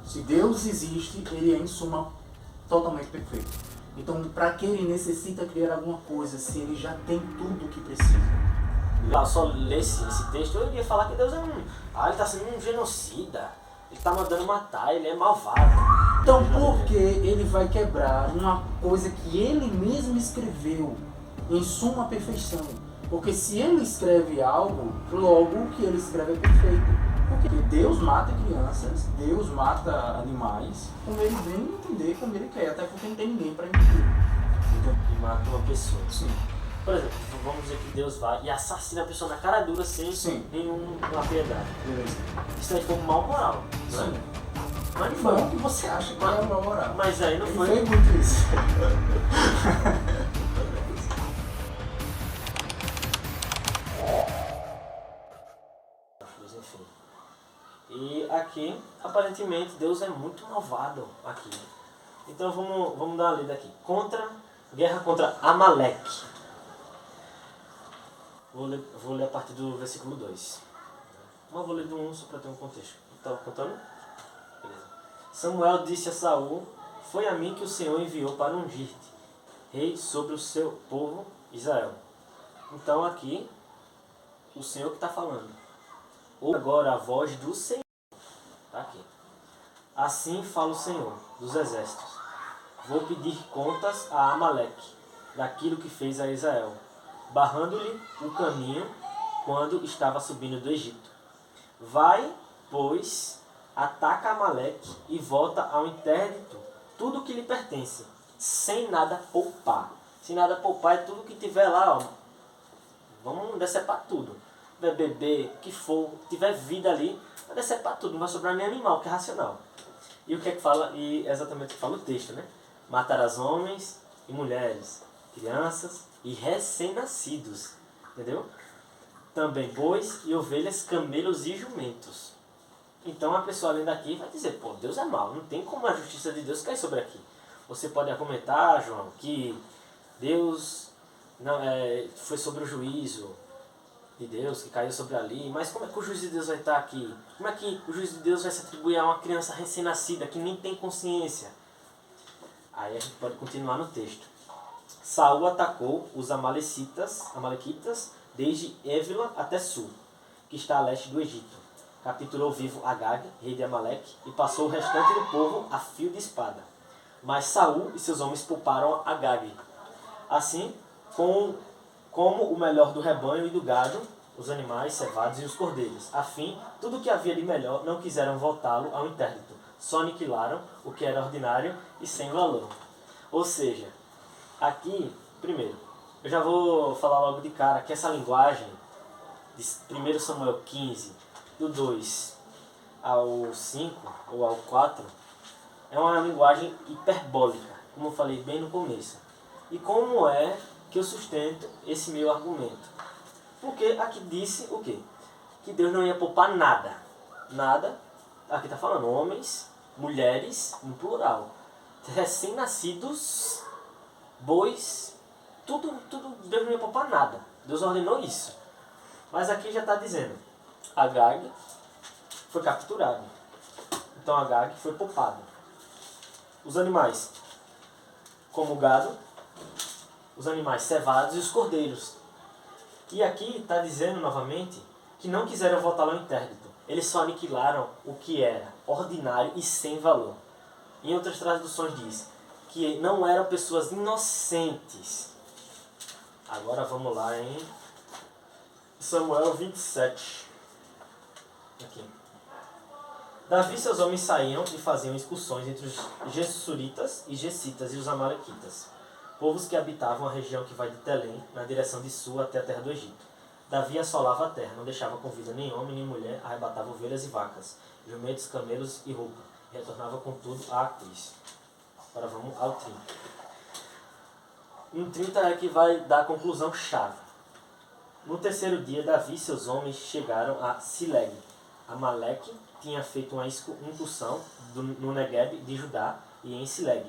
Se Deus existe, ele é em suma totalmente perfeito. Então, para que ele necessita criar alguma coisa se ele já tem tudo o que precisa? Eu só lesse esse texto, eu iria falar que Deus é ele está sendo um genocida, ele está mandando matar, ele é malvado. Então, por que ele vai quebrar uma coisa que ele mesmo escreveu em suma perfeição? Porque se ele escreve algo, logo o que ele escreve é perfeito. Porque Deus mata crianças, Deus mata animais, como ele bem entender, como ele quer, até porque não tem ninguém para entender. E mata uma pessoa. Sim. Por exemplo, vamos dizer que Deus vai e assassina a pessoa na cara dura sem nenhuma piedade. Beleza. Isso é tipo mal moral. Sim. Né? Mas não Bom foi. que você acha que é uma moral. Mas aí não Ele foi. fez muito isso. Mas enfim. E aqui, aparentemente, Deus é muito malvado aqui. Então vamos dar uma lida aqui. Guerra contra Amaleque. Vou ler a partir do versículo 2. Mas vou ler do 1 só para ter um contexto. Estava contando? Beleza. Samuel disse a Saul: foi a mim que o Senhor enviou para ungir-te rei sobre o seu povo Israel. Então aqui, o Senhor que está falando. Ouve agora a voz do Senhor. Está aqui. Assim fala o Senhor dos exércitos: vou pedir contas a Amaleque daquilo que fez a Israel, barrando-lhe o caminho quando estava subindo do Egito. Vai, pois, ataca Amaleque e volta ao interdito tudo o que lhe pertence, sem nada poupar. Sem nada poupar é tudo que tiver lá, ó. Vamos decepar tudo. Tiver bebê, o que for, tiver vida ali, vai decepar tudo, não vai sobrar nem animal, que é racional. E o que é que fala? E exatamente o que fala o texto, né? Matarás homens e mulheres, crianças e recém-nascidos, entendeu? Também bois e ovelhas, camelos e jumentos. Então a pessoa além daqui vai dizer: pô, Deus é mau, não tem como a justiça de Deus cair sobre aqui. Você pode argumentar, João, que Deus não foi sobre o juízo de Deus que caiu sobre ali, mas como é que o juízo de Deus vai estar aqui? Como é que o juízo de Deus vai se atribuir a uma criança recém-nascida que nem tem consciência? Aí a gente pode continuar no texto. Saul atacou os amalequitas desde Évila até Sul, que está a leste do Egito. Capturou vivo Agag, rei de Amaleque, e passou o restante do povo a fio de espada. Mas Saul e seus homens pouparam Agag. Assim, como o melhor do rebanho e do gado, os animais cevados e os cordeiros. Afim, tudo o que havia de melhor não quiseram voltá-lo ao interdito. Só aniquilaram o que era ordinário e sem valor. Ou seja, aqui, primeiro, eu já vou falar logo de cara que essa linguagem de 1 Samuel 15, do 2 ao 5 ou ao 4, é uma linguagem hiperbólica, como eu falei bem no começo. E como é que eu sustento esse meu argumento? Porque aqui disse o quê? Que Deus não ia poupar nada. Nada, aqui está falando homens, mulheres, no plural, recém-nascidos, bois, tudo, Deus não ia poupar nada. Deus ordenou isso. Mas aqui já está dizendo, Agag foi capturado. Então Agag foi poupado. Os animais, como o gado, os animais cevados e os cordeiros. E aqui está dizendo novamente que não quiseram voltar ao interdito. Eles só aniquilaram o que era ordinário e sem valor. Em outras traduções diz que não eram pessoas inocentes. Agora vamos lá em Samuel 27. Aqui. Davi e seus homens saíam e faziam excursões entre os Gessuritas e Gessitas e os Amalequitas, povos que habitavam a região que vai de Telém, na direção de sul até a terra do Egito. Davi assolava a terra, não deixava com vida nem homem nem mulher, arrebatava ovelhas e vacas, jumentos, camelos e roupa, e retornava com tudo a Aquis. Agora vamos ao 30. No 30 é que vai dar a conclusão chave. No terceiro dia, Davi e seus homens chegaram a Sileg. Amaleque tinha feito uma incursão no Negueb de Judá e em Sileg.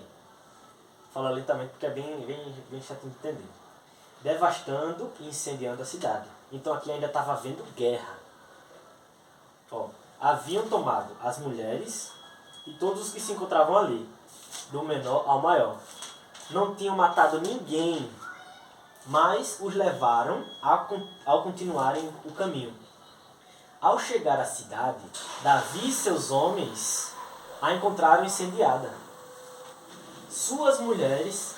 Fala lentamente porque é bem chato de entender. Devastando e incendiando a cidade. Então aqui ainda estava havendo guerra. Haviam tomado as mulheres e todos os que se encontravam ali, do menor ao maior. Não tinham matado ninguém, mas os levaram ao continuarem o caminho. Ao chegar à cidade, Davi e seus homens a encontraram incendiada. Suas mulheres,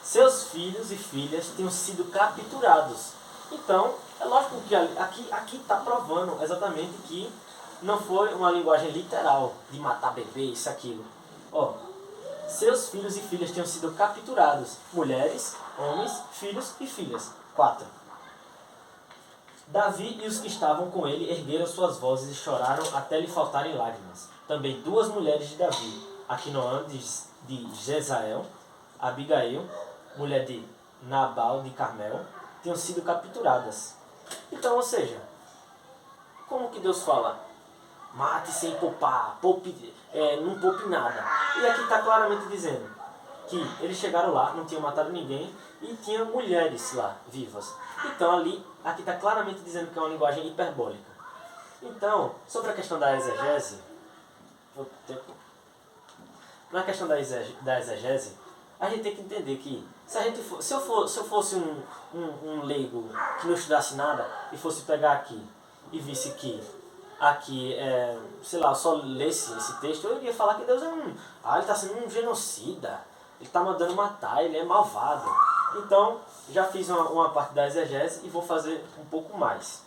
seus filhos e filhas tinham sido capturados. Então, é lógico que aqui está provando exatamente que não foi uma linguagem literal de matar bebê, isso, aquilo. Ó, seus filhos e filhas tinham sido capturados. Mulheres, homens, filhos e filhas. 4. Davi e os que estavam com ele ergueram suas vozes e choraram até lhe faltarem lágrimas. Também 2 mulheres de Davi, Aquinoã de Jezael, Abigail, mulher de Nabal de Carmel, tinham sido capturadas. Então, ou seja, como que Deus fala? Mate sem poupar, não poupe nada. E aqui está claramente dizendo que eles chegaram lá, não tinham matado ninguém e tinha mulheres lá, vivas. Então aqui está claramente dizendo que é uma linguagem hiperbólica. Então, sobre a questão da exegese, na questão da exegese, a gente tem que entender que se eu fosse um leigo que não estudasse nada e fosse pegar aqui e visse que aqui, só lesse esse texto, eu iria falar que Deus ele está sendo um genocida, ele está mandando matar, ele é malvado. Então, já fiz uma parte da exegese e vou fazer um pouco mais.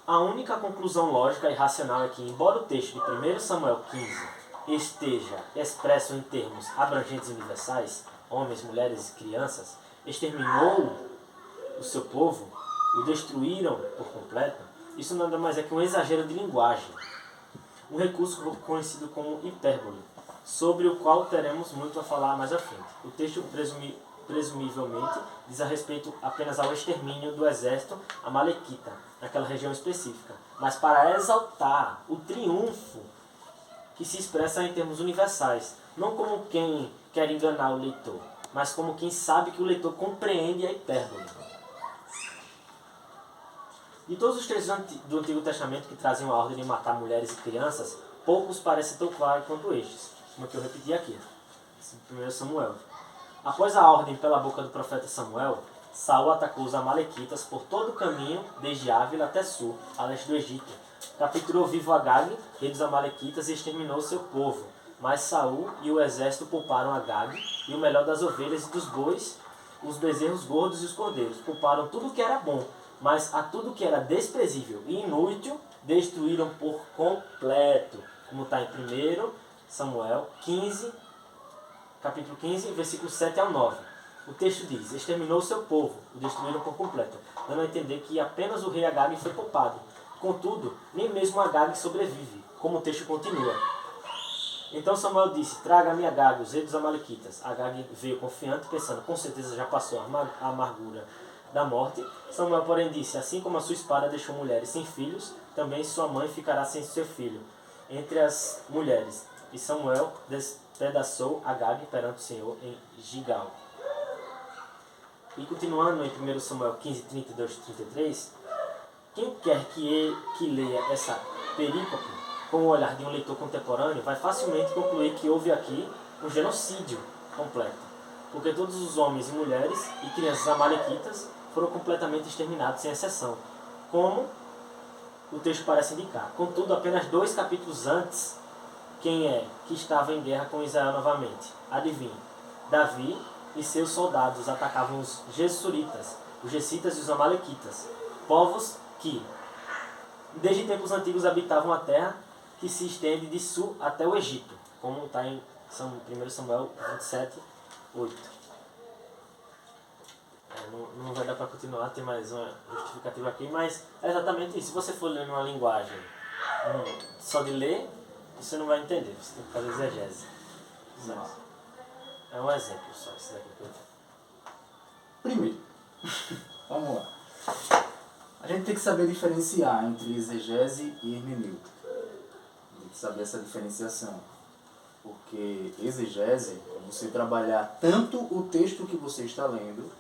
A única conclusão lógica e racional é que, embora o texto de 1 Samuel 15 esteja expresso em termos abrangentes e universais, homens, mulheres e crianças, exterminou o seu povo, o destruíram por completo, isso nada mais é que um exagero de linguagem, um recurso conhecido como hipérbole, sobre o qual teremos muito a falar mais à frente. O texto presumivelmente diz a respeito apenas ao extermínio do exército amalequita, naquela região específica, mas para exaltar o triunfo que se expressa em termos universais, não como quem quer enganar o leitor, mas como quem sabe que o leitor compreende a hipérbole. De todos os textos do Antigo Testamento que traziam a ordem de matar mulheres e crianças, poucos parecem tão claros quanto estes, como que eu repeti aqui, 1 Samuel. Após a ordem pela boca do profeta Samuel, Saul atacou os amalequitas por todo o caminho, desde Ávila até Sur, a leste do Egito. Capturou vivo Agag, rei dos amalequitas, e exterminou seu povo. Mas Saul e o exército pouparam Agag, e o melhor das ovelhas e dos bois, os bezerros gordos e os cordeiros. Pouparam tudo o que era bom, mas a tudo que era desprezível e inútil, destruíram por completo. Como está em 1 Samuel 15, capítulo 15, versículos 7 ao 9. O texto diz: exterminou o seu povo, o destruíram por completo, dando a entender que apenas o rei Agag foi poupado. Contudo, nem mesmo Agag sobrevive, como o texto continua. Então Samuel disse: traga-me Agag, os reis dos amalequitas. Agag veio confiante, pensando: com certeza já passou a amargura da morte. Samuel, porém, disse: assim como a sua espada deixou mulheres sem filhos, também sua mãe ficará sem seu filho entre as mulheres. E Samuel despedaçou Agag perante o Senhor em Gigal. E continuando em 1 Samuel 15, 32 e 33, quem quer que leia essa perícope com o olhar de um leitor contemporâneo vai facilmente concluir que houve aqui um genocídio completo, porque todos os homens e mulheres e crianças amalequitas foram completamente exterminados, sem exceção, como o texto parece indicar. Contudo, apenas 2 capítulos antes, quem é que estava em guerra com Israel novamente? Adivinhe, Davi e seus soldados atacavam os Gessuritas, os Gessitas e os Amalequitas, povos que, desde tempos antigos, habitavam a terra que se estende de sul até o Egito, como está em 1 Samuel 27, 8. Não vai dar para continuar, tem mais uma justificativa aqui, mas é exatamente isso. Se você for ler numa linguagem só de ler, você não vai entender, você tem que fazer exegese. É um exemplo só, isso daqui que eu tenho. Primeiro, vamos lá. A gente tem que saber diferenciar entre exegese e hermenêutica. Tem que saber essa diferenciação. Porque exegese é você trabalhar tanto o texto que você está lendo,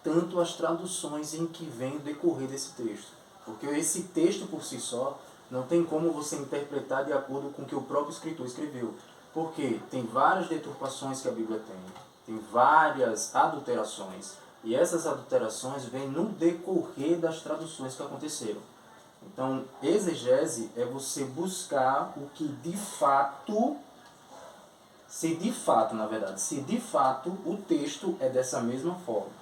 tanto as traduções em que vem o decorrer desse texto. Porque esse texto por si só Não tem como você interpretar de acordo com o que o próprio escritor escreveu. Porque tem várias deturpações que a Bíblia tem várias adulterações. E essas adulterações vêm no decorrer das traduções que aconteceram. Então, exegese é você buscar o que de fato, se de fato o texto é dessa mesma forma.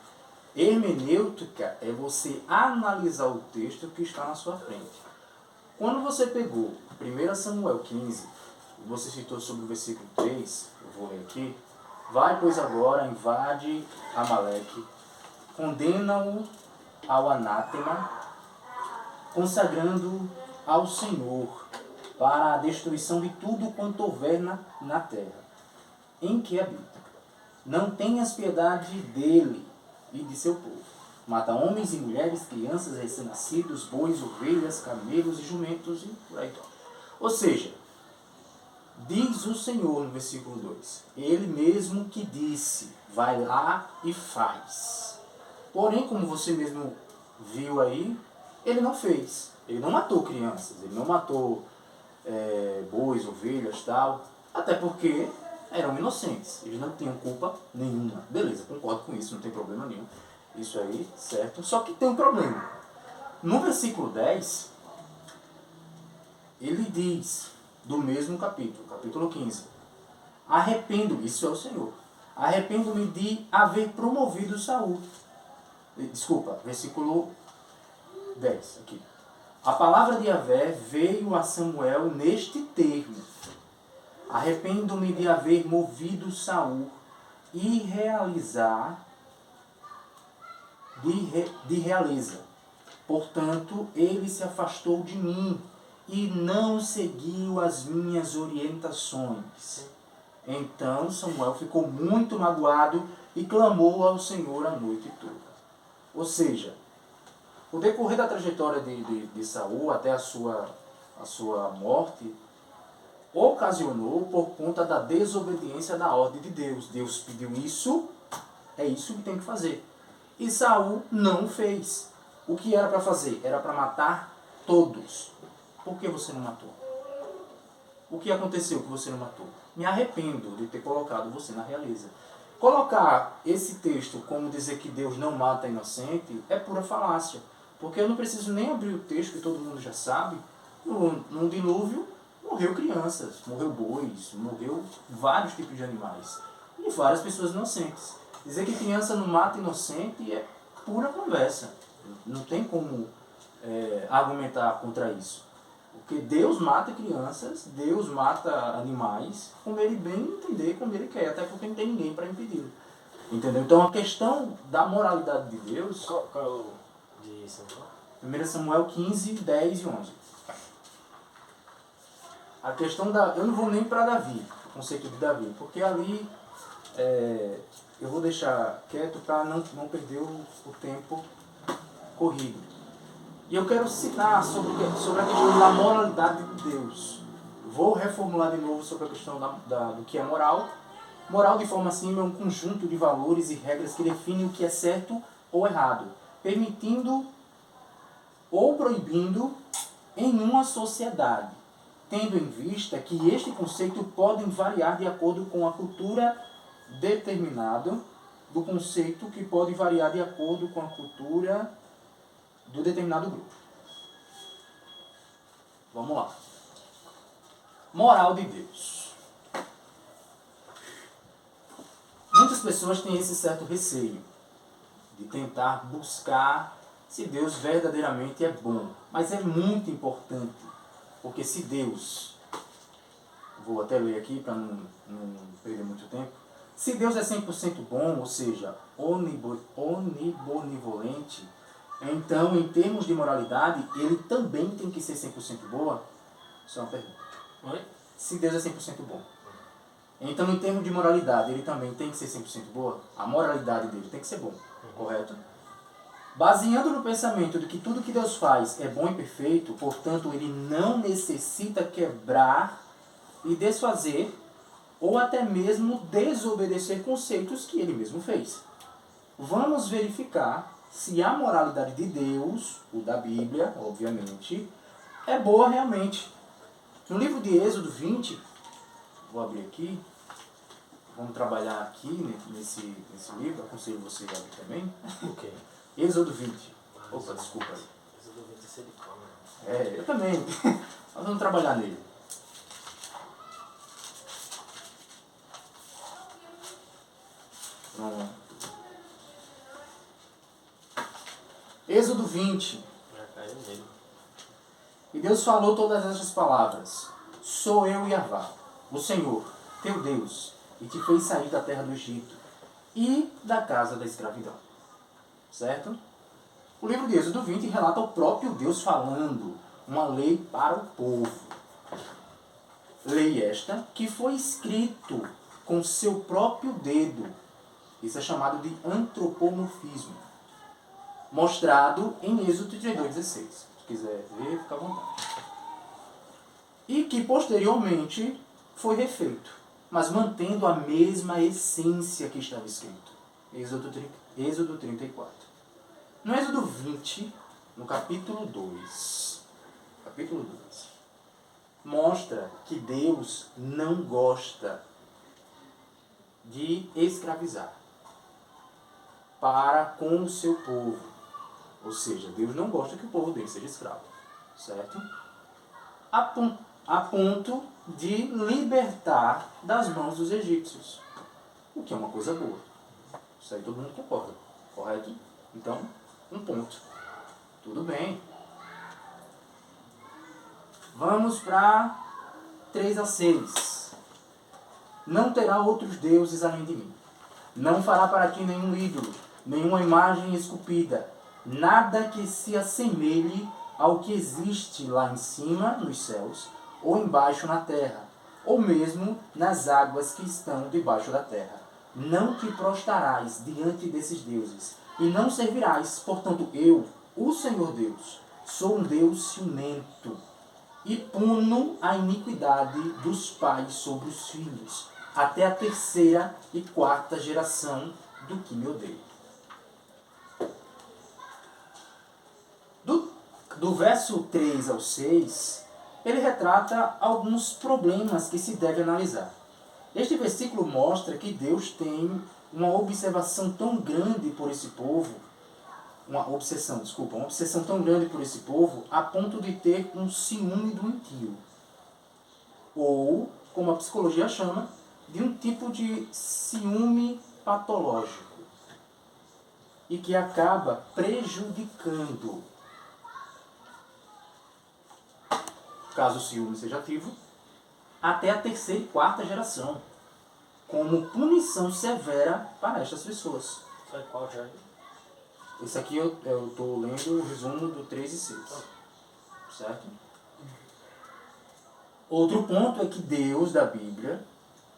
Hermenêutica é você analisar o texto que está na sua frente. Quando você pegou 1 Samuel 15, você citou sobre o versículo 3, eu vou ler aqui. Vai, pois, agora, invade Amaleque, condena-o ao anátema, consagrando ao Senhor para a destruição de tudo quanto houver na terra, em que habita. Não tenhas piedade dele e de seu povo. Mata homens e mulheres, crianças, recém-nascidos, bois, ovelhas, camelos e jumentos e por aí vai. Ou seja, diz o Senhor no versículo 2, Ele mesmo que disse, vai lá e faz. Porém, como você mesmo viu aí, Ele não fez. Ele não matou crianças, ele não matou bois, ovelhas, tal. Até porque eram inocentes, eles não tinham culpa nenhuma. Beleza, concordo com isso, não tem problema nenhum. Isso aí, certo? Só que tem um problema. No versículo 10, ele diz, do mesmo capítulo 15, arrependo-me, isso é o Senhor, arrependo-me de haver promovido Saul. Desculpa, versículo 10, aqui. A palavra de Yahvé veio a Samuel neste termo. Arrependo-me de haver movido Saul e realizar de realeza. Portanto, ele se afastou de mim e não seguiu as minhas orientações. Então Samuel ficou muito magoado e clamou ao Senhor a noite toda. Ou seja, o decorrer da trajetória de Saul até a sua morte ocasionou por conta da desobediência da ordem de Deus. Deus pediu isso, é isso que tem que fazer. E Saul não fez. O que era para fazer? Era para matar todos. Por que você não matou? O que aconteceu que você não matou? Me arrependo de ter colocado você na realeza. Colocar esse texto como dizer que Deus não mata inocente é pura falácia. Porque eu não preciso nem abrir o texto que todo mundo já sabe. No dilúvio morreu crianças, morreu bois, morreu vários tipos de animais. E várias pessoas inocentes. Dizer que criança não mata inocente é pura conversa. Não tem como argumentar contra isso. Porque Deus mata crianças, Deus mata animais, como Ele bem entender, como Ele quer. Até porque não tem ninguém para impedir. Entendeu? Então a questão da moralidade de Deus... Qual é o de Samuel? 1 Samuel 15, 10 e 11. A questão da... Eu não vou nem para Davi, o conceito de Davi, porque ali... eu vou deixar quieto para não perder o tempo corrido. E eu quero citar sobre a questão da moralidade de Deus. Vou reformular de novo sobre a questão do que é moral. Moral, de forma simples, é um conjunto de valores e regras que definem o que é certo ou errado, permitindo ou proibindo em uma sociedade, tendo em vista que este conceito pode variar de acordo com a cultura determinado do conceito que pode variar de acordo com a cultura do determinado grupo. Vamos lá. Moral de Deus. Muitas pessoas têm esse certo receio de tentar buscar se Deus verdadeiramente é bom. Mas é muito importante, porque se Deus, vou até ler aqui para não perder muito tempo, se Deus é 100% bom, ou seja, onibonivolente, então, em termos de moralidade, ele também tem que ser 100% boa? Isso é uma pergunta. Oi? Se Deus é 100% bom, então, em termos de moralidade, ele também tem que ser 100% boa? A moralidade dele tem que ser bom, correto? Baseando no pensamento de que tudo que Deus faz é bom e perfeito, portanto, ele não necessita quebrar e desfazer ou até mesmo desobedecer conceitos que ele mesmo fez. Vamos verificar se a moralidade de Deus, ou da Bíblia, obviamente, é boa realmente. No livro de Êxodo 20, vou abrir aqui, vamos trabalhar aqui nesse livro, aconselho você a abrir também. Ok. Êxodo 20. Opa, desculpa aí. Êxodo 20 é silicone. Eu também. Nós vamos trabalhar nele. Pronto. Êxodo 20. Já caiu nele. E Deus falou todas essas palavras. Sou eu, Yahvá, o Senhor, teu Deus, e te fez sair da terra do Egito e da casa da escravidão. Certo? O livro de Êxodo 20 relata o próprio Deus falando uma lei para o povo. Lei esta que foi escrito com seu próprio dedo. Isso é chamado de antropomorfismo. Mostrado em Êxodo 32:16. Se quiser ver, fica à vontade. E que posteriormente foi refeito, mas mantendo a mesma essência que estava escrito. Êxodo 34. No Êxodo 20, no capítulo 2, mostra que Deus não gosta de escravizar para com o seu povo. Ou seja, Deus não gosta que o povo dele seja escravo. Certo? A ponto de libertar das mãos dos egípcios. O que é uma coisa boa. Isso aí todo mundo concorda. Correto? Então, um ponto. Tudo bem. Vamos para 3-6. Não terá outros deuses além de mim. Não fará para ti nenhum ídolo, nenhuma imagem esculpida, nada que se assemelhe ao que existe lá em cima, nos céus, ou embaixo na terra, ou mesmo nas águas que estão debaixo da terra. Não te prostrarás diante desses deuses, e não servirás. Portanto, eu, o Senhor Deus, sou um Deus ciumento, e puno a iniquidade dos pais sobre os filhos, até a 3ª e 4ª geração do que me odeia. Do verso 3 ao 6, ele retrata alguns problemas que se deve analisar. Este versículo mostra que Deus tem uma observação tão grande por esse povo, uma obsessão tão grande por esse povo, a ponto de ter um ciúme doentio. Ou, como a psicologia chama, de um tipo de ciúme patológico. E que acaba prejudicando, caso o ciúme seja ativo, até a 3ª e 4ª geração, como punição severa para estas pessoas. Foi qual já? Esse aqui eu estou lendo o resumo do 3 e 6. Certo? Outro ponto é que Deus da Bíblia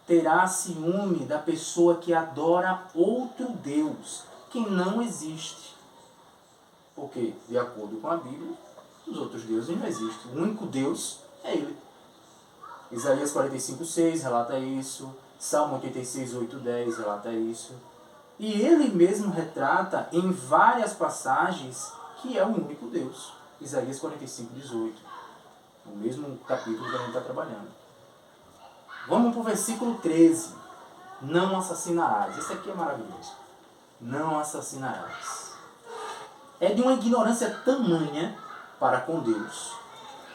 terá ciúme da pessoa que adora outro Deus, que não existe. Porque, de acordo com a Bíblia, os outros deuses não existem. O único Deus é Ele. Isaías 45:6 relata isso. Salmo 86:8-10 relata isso. E ele mesmo retrata em várias passagens que é o único Deus. Isaías 45:18. O mesmo capítulo que a gente está trabalhando. Vamos para o versículo 13. Não assassinarás. Esse aqui é maravilhoso. Não assassinarás. É de uma ignorância tamanha para com Deus.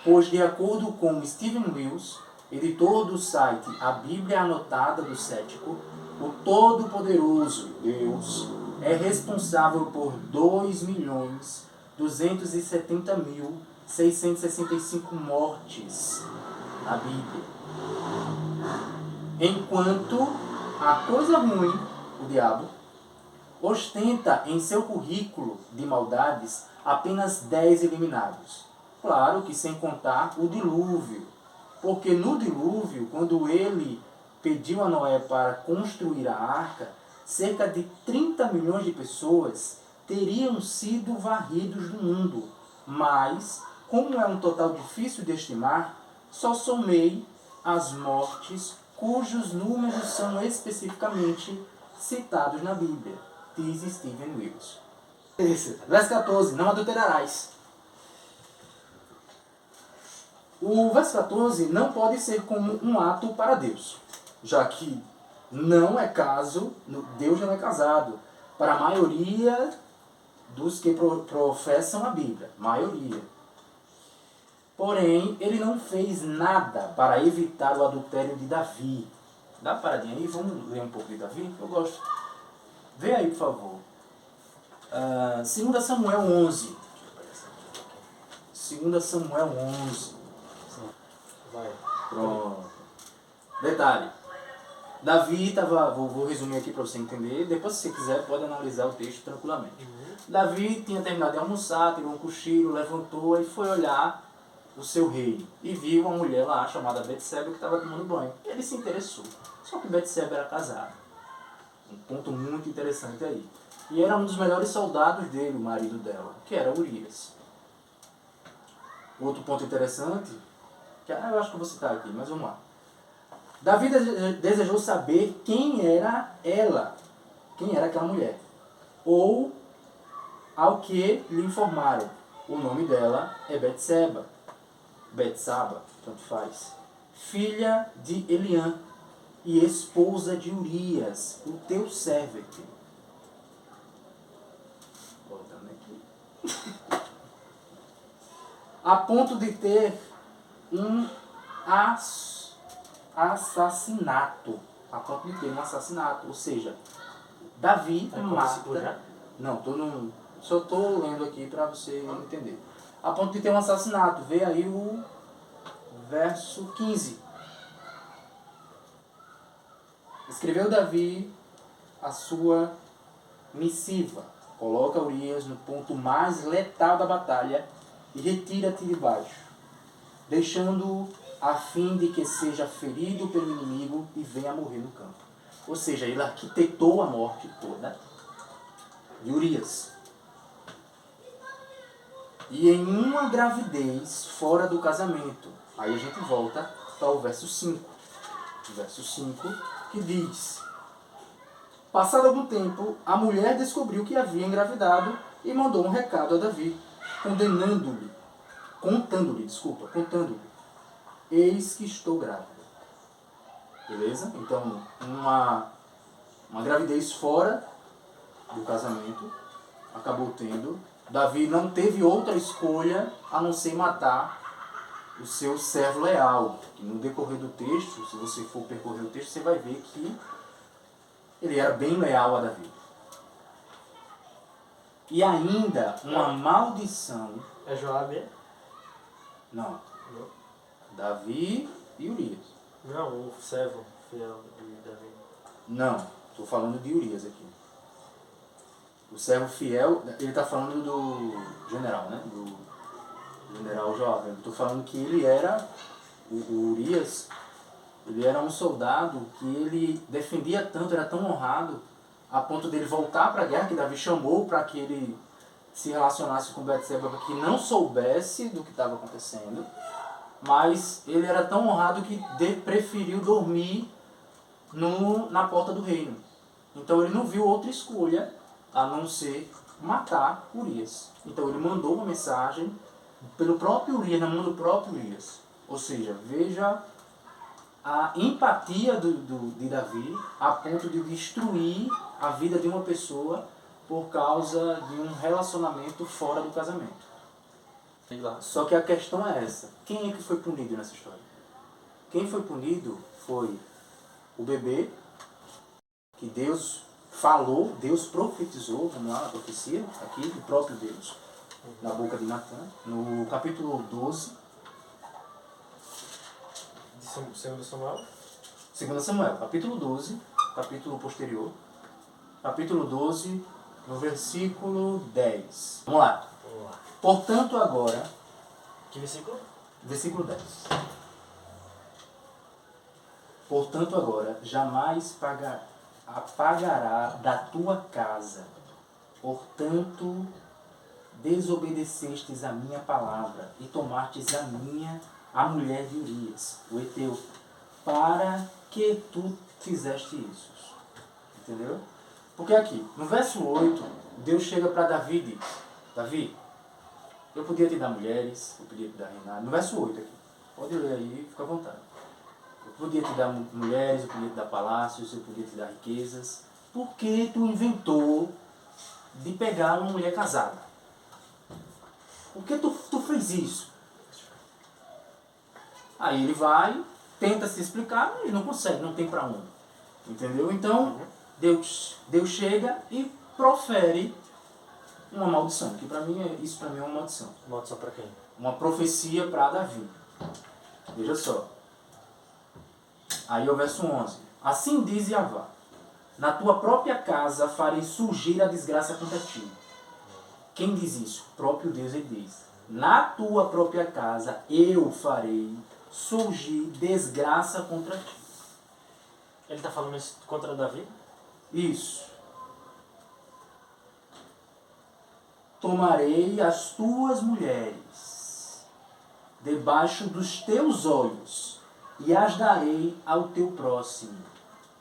Pois, de acordo com Stephen Wills, editor do site A Bíblia Anotada do Cético, o Todo-Poderoso Deus é responsável por 2.270.665 mortes na Bíblia. Enquanto a coisa ruim, o diabo, ostenta em seu currículo de maldades apenas 10 eliminados. Claro que sem contar o dilúvio. Porque no dilúvio, quando ele pediu a Noé para construir a arca, cerca de 30 milhões de pessoas teriam sido varridos do mundo. Mas, como é um total difícil de estimar, só somei as mortes cujos números são especificamente citados na Bíblia, diz Stephen Wills. Verso 14, não adulterarás. O verso 14 não pode ser como um ato para Deus, já que não é caso, Deus não é casado. Para a maioria dos que professam a Bíblia, maioria. Porém, ele não fez nada para evitar o adultério de Davi. Dá uma paradinha aí, vamos ler um pouco de Davi? Eu gosto. Vê aí, por favor. 2 Samuel 11. 2 Samuel 11. Vai. Pronto. Detalhe. Davi estava, vou resumir aqui para você entender, depois se você quiser pode analisar o texto tranquilamente. Davi tinha terminado de almoçar, tirou um cochilo, levantou e foi olhar o seu reino. E viu uma mulher lá chamada Betseba que estava tomando banho. Ele se interessou. Só que Betseba era casada. Um ponto muito interessante aí. E era um dos melhores soldados dele, o marido dela, que era Urias. Outro ponto interessante, que eu acho que eu vou citar aqui, mas vamos lá. Davi desejou saber quem era ela, quem era aquela mulher. Ou, ao que lhe informaram, o nome dela é Betseba, tanto faz, filha de Eliã e esposa de Urias, o teu servente. Voltando aqui. A ponto de ter um assassinato. A ponto de ter um assassinato. Ou seja, Davi mata... Não, só estou lendo aqui para você entender. A ponto de ter um assassinato. Vê aí o verso 15. Escreveu Davi a sua missiva. Coloca Urias no ponto mais letal da batalha e retira-te de baixo, deixando-o a fim de que seja ferido pelo inimigo e venha a morrer no campo. Ou seja, ele arquitetou a morte toda de Urias. E em uma gravidez fora do casamento. Aí a gente volta para o verso 5. O verso 5 que diz: passado algum tempo, a mulher descobriu que havia engravidado e mandou um recado a Davi, contando-lhe, eis que estou grávida. Beleza? Então, uma gravidez fora do casamento, acabou tendo. Davi não teve outra escolha a não ser matar o seu servo leal. E no decorrer do texto, se você for percorrer o texto, você vai ver que ele era bem leal a Davi. E ainda uma maldição. É Joabe? Não. Davi e Urias. Não, o servo fiel de Davi. Não, estou falando de Urias aqui. O servo fiel, ele está falando do general, né? Do general Joabe. Estou falando que ele era, o Urias, ele era um soldado que ele defendia tanto, era tão honrado, a ponto dele voltar para a guerra, que Davi chamou para que ele se relacionasse com Betseba, para que não soubesse do que estava acontecendo. Mas ele era tão honrado que preferiu dormir na porta do reino. Então ele não viu outra escolha a não ser matar Urias. Então ele mandou uma mensagem pelo próprio Urias, na mão do próprio Urias. Ou seja, veja a empatia de Davi a ponto de destruir a vida de uma pessoa por causa de um relacionamento fora do casamento. Só que a questão é essa. Quem é que foi punido nessa história? Quem foi punido foi o bebê, que Deus falou, Deus profetizou, vamos lá, a profecia, aqui, do próprio Deus, na boca de Natan, no capítulo 12. De 2 Samuel? 2 Samuel, capítulo 12, capítulo posterior, capítulo 12, no versículo 10. Vamos lá. Portanto, agora... Que versículo? Versículo 10. Portanto, agora, jamais apagará da tua casa. Portanto, desobedecestes a minha palavra e tomastes a mulher de Urias, o heteu, para que tu fizeste isso. Entendeu? Porque aqui, no verso 8, Deus chega para Davi e diz: Davi, eu podia te dar mulheres, eu podia te dar reinado. No verso 8 aqui. Pode ler aí, fica à vontade. Eu podia te dar mulheres, eu podia te dar palácios, eu podia te dar riquezas. Por que tu inventou de pegar uma mulher casada? Por que tu fez isso? Aí ele vai, tenta se explicar, mas não consegue, não tem pra onde. Entendeu? Então, Deus chega e profere uma maldição, que isso pra mim é uma maldição. Maldição pra quem? Uma profecia para Davi. Veja só. Aí é o verso 11. Assim diz Yahvá: na tua própria casa farei surgir a desgraça contra ti. Quem diz isso? O próprio Deus ele diz: na tua própria casa eu farei surgir desgraça contra ti. Ele está falando isso contra Davi? Isso. Tomarei as tuas mulheres debaixo dos teus olhos e as darei ao teu próximo,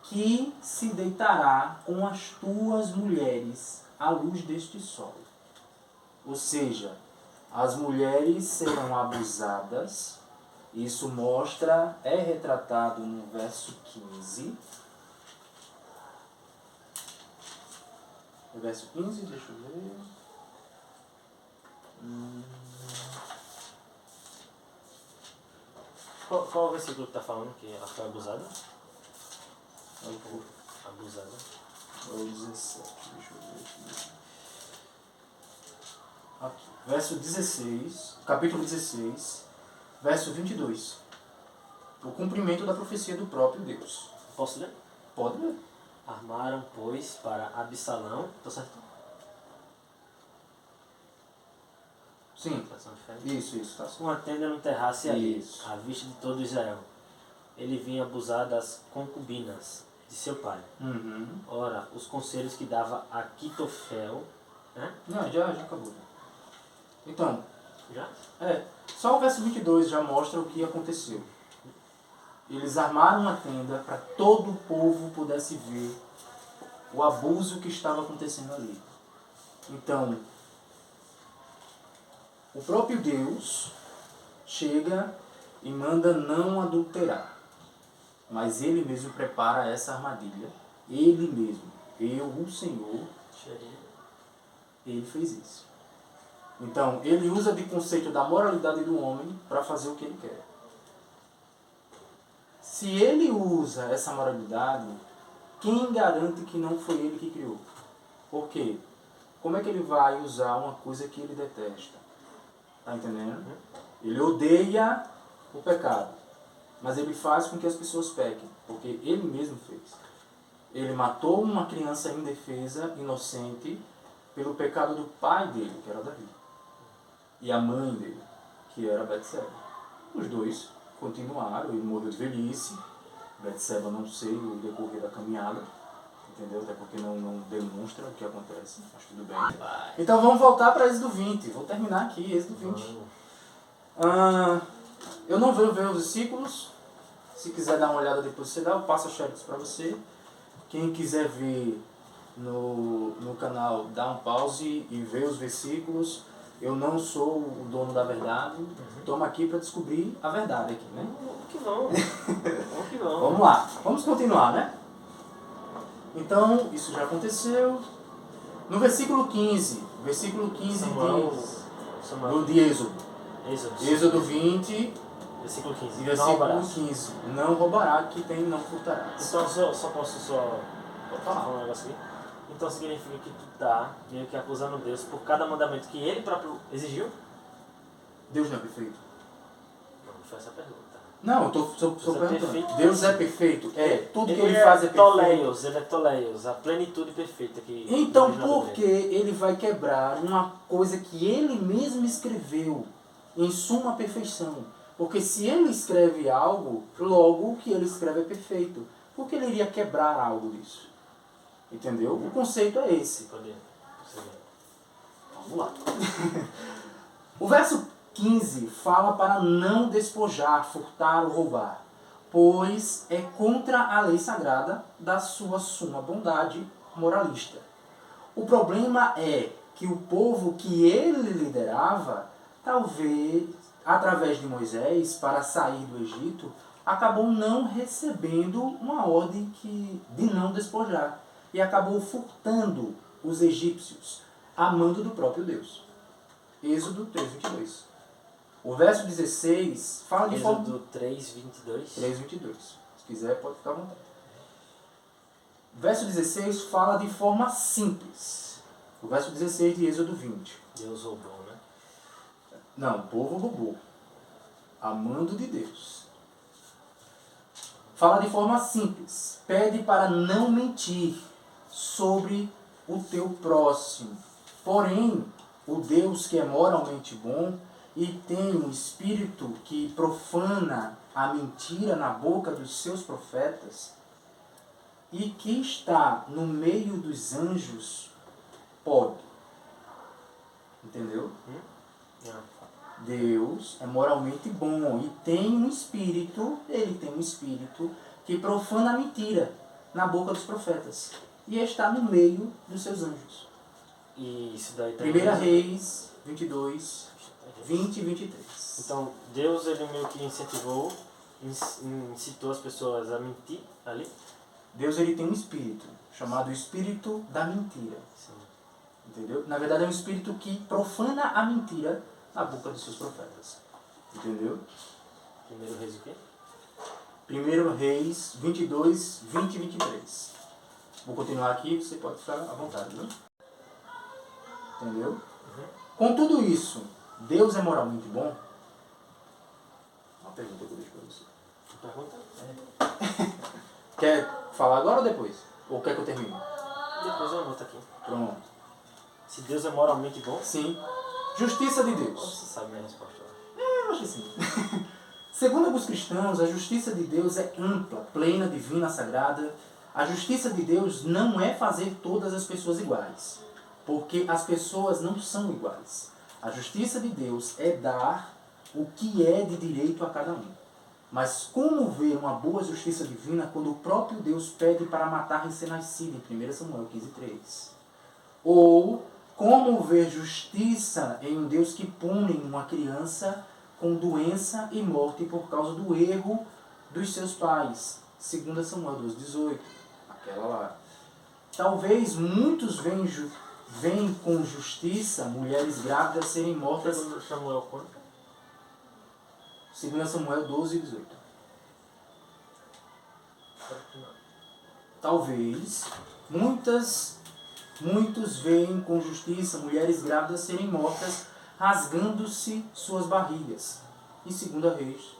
que se deitará com as tuas mulheres à luz deste sol. Ou seja, as mulheres serão abusadas. Isso é retratado no verso 15. O verso 15, deixa eu ver. Qual o versículo que está falando que ela foi abusada? Abusada. É o 17, deixa eu ver aqui. Aqui. Verso 16, capítulo 16, verso 22. O cumprimento da profecia do próprio Deus. Posso ler? Pode ler. Armaram, pois, para Absalão. Tô certo? Sim. Isso, tá certo. Uma tenda no terraço ali, Isso. à vista de todo Israel. Ele vinha abusar das concubinas de seu pai. Uhum. Ora, os conselhos que dava Aquitofel, né? Não, já acabou. Então, Já? só o verso 22 já mostra o que aconteceu. Eles armaram uma tenda para todo o povo pudesse ver o abuso que estava acontecendo ali. Então, o próprio Deus chega e manda não adulterar. Mas ele mesmo prepara essa armadilha. Ele mesmo, o Senhor, ele fez isso. Então, ele usa de conceito da moralidade do homem para fazer o que ele quer. Se ele usa essa moralidade, quem garante que não foi ele que criou? Por quê? Como é que ele vai usar uma coisa que ele detesta? Tá entendendo? Ele odeia o pecado, mas ele faz com que as pessoas pequem, porque ele mesmo fez. Ele matou uma criança indefesa, inocente, pelo pecado do pai dele, que era Davi, e a mãe dele, que era Betseba. Os dois continuaram, ele morreu de velhice. Betseba não sei o decorrer da caminhada, entendeu? Até porque não demonstra o que acontece, mas tudo bem. Então vamos voltar para Êxodo 20. Vou terminar aqui, Êxodo 20. Eu não vou ver os versículos. Se quiser dar uma olhada depois você dá, eu passo a xerox para você. Quem quiser ver no canal, dá um pause e vê os versículos. Eu não sou o dono da verdade. Estamos aqui para descobrir a verdade aqui, né? Vamos que vamos. Vamos que vamos. Vamos lá, vamos continuar, né? Então, isso já aconteceu. No versículo 15 de Êxodo. Êxodo 20, Versículo 15. e versículo 15. Não roubará, que tem não furtará. Então, só posso falar um negócio aqui? Então significa que tu tá meio que acusando Deus por cada mandamento que ele próprio exigiu? Deus não é perfeito? Não foi essa a pergunta. Não, eu estou perguntando. Perfeito. Deus é perfeito? Tudo que ele faz é perfeito. Ele é toleios, a plenitude perfeita que... Então por que ele vai quebrar uma coisa que ele mesmo escreveu em suma perfeição? Porque se ele escreve algo, logo o que ele escreve é perfeito. Por que ele iria quebrar algo disso? Entendeu? O conceito é esse. Vamos lá. O verso 15 fala para não despojar, furtar ou roubar, pois é contra a lei sagrada da sua suma bondade moralista. O problema é que o povo que ele liderava talvez através de Moisés, para sair do Egito, acabou não recebendo uma ordem de não despojar. E acabou furtando os egípcios, a mando do próprio Deus. Êxodo 3:22. O verso 16 fala de forma... Êxodo 3:22. 3:22. Se quiser, pode ficar à vontade. O verso 16 fala de forma simples. O verso 16 de Êxodo 20. Deus roubou, né? Não, o povo roubou. A mando de Deus. Fala de forma simples. Pede para não mentir sobre o teu próximo. Porém, o Deus que é moralmente bom e tem um espírito que profana a mentira na boca dos seus profetas e que está no meio dos anjos, pode. Entendeu? Deus é moralmente bom e tem um espírito, ele tem um espírito que profana a mentira na boca dos profetas e está no meio dos seus anjos. E isso daí 1 Reis 22, 20 e 23. Então, Deus, ele meio que incentivou, incitou as pessoas a mentir ali. Deus, ele tem um espírito chamado espírito da mentira. Sim. Entendeu? Na verdade é um espírito que profana a mentira na boca dos seus profetas. Entendeu? 1 Reis o quê? 1 Reis 22, 20 e 23. Vou continuar aqui, você pode ficar à vontade, né? Entendeu? Uhum. Com tudo isso, Deus é moralmente bom? Uma pergunta que eu deixo para você. Pergunta? Quer falar agora ou depois? Ou quer que eu termine? Depois eu anoto aqui. Pronto. Se Deus é moralmente bom, Sim. Justiça de Deus. você sabe minha resposta. Eu acho que sim. Segundo alguns cristãos, a justiça de Deus é ampla, plena, divina, sagrada. A justiça de Deus não é fazer todas as pessoas iguais, porque as pessoas não são iguais. A justiça de Deus é dar o que é de direito a cada um. Mas como ver uma boa justiça divina quando o próprio Deus pede para matar recém-nascido, em 1 Samuel 15:3? Ou como ver justiça em um Deus que pune uma criança com doença e morte por causa do erro dos seus pais? 2 Samuel 12:18. Aquela lá. Talvez muitos veem com justiça mulheres grávidas serem mortas. Samuel quanto? 2 Samuel 12:18. Talvez muitos veem com justiça mulheres grávidas serem mortas rasgando-se suas barrigas. Em 2 Reis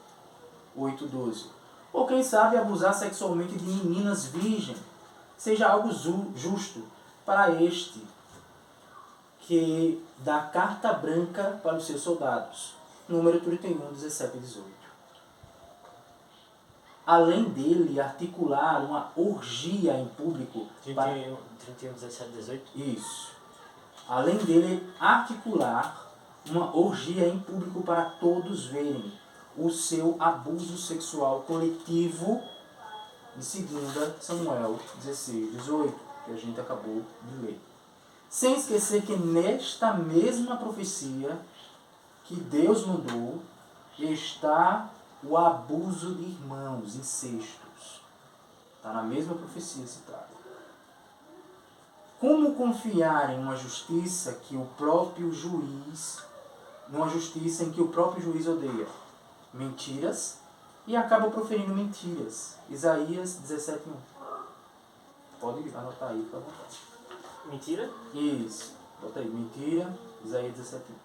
8:12. Ou quem sabe abusar sexualmente de meninas virgens seja algo justo para este que dá carta branca para os seus soldados. Número 31, 17 e 18. Além dele articular uma orgia em público... 31, 17, 18? Isso. Além dele articular uma orgia em público para todos verem o seu abuso sexual coletivo em 2 Samuel 16, 18, que a gente acabou de ler. Sem esquecer que nesta mesma profecia que Deus mandou está o abuso de irmãos, incestos. Está na mesma profecia citada. Como confiar em uma justiça que o próprio juiz, numa justiça em que o próprio juiz odeia mentiras e acaba proferindo mentiras? Isaías 17:1. Pode anotar aí, fica à vontade. Mentira? Isso. Bota aí, mentira, Isaías 17:1.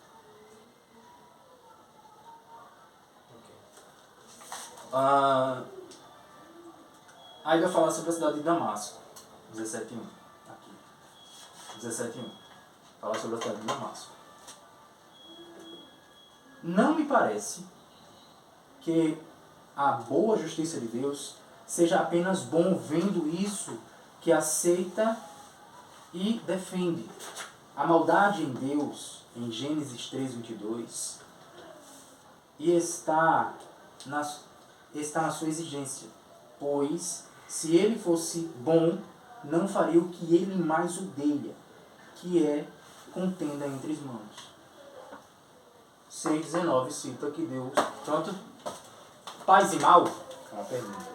Aí vai falar sobre a cidade de Damasco, 17:1. Aqui. 17:1. Falar sobre a cidade de Damasco. Não me parece que a boa justiça de Deus seja apenas bom vendo isso que aceita e defende. A maldade em Deus, em Gênesis 3:22, e está na sua exigência, pois se ele fosse bom, não faria o que ele mais odeia, que é contenda entre irmãos. 6,19 cita que Deus, tanto paz e mal, é uma pergunta.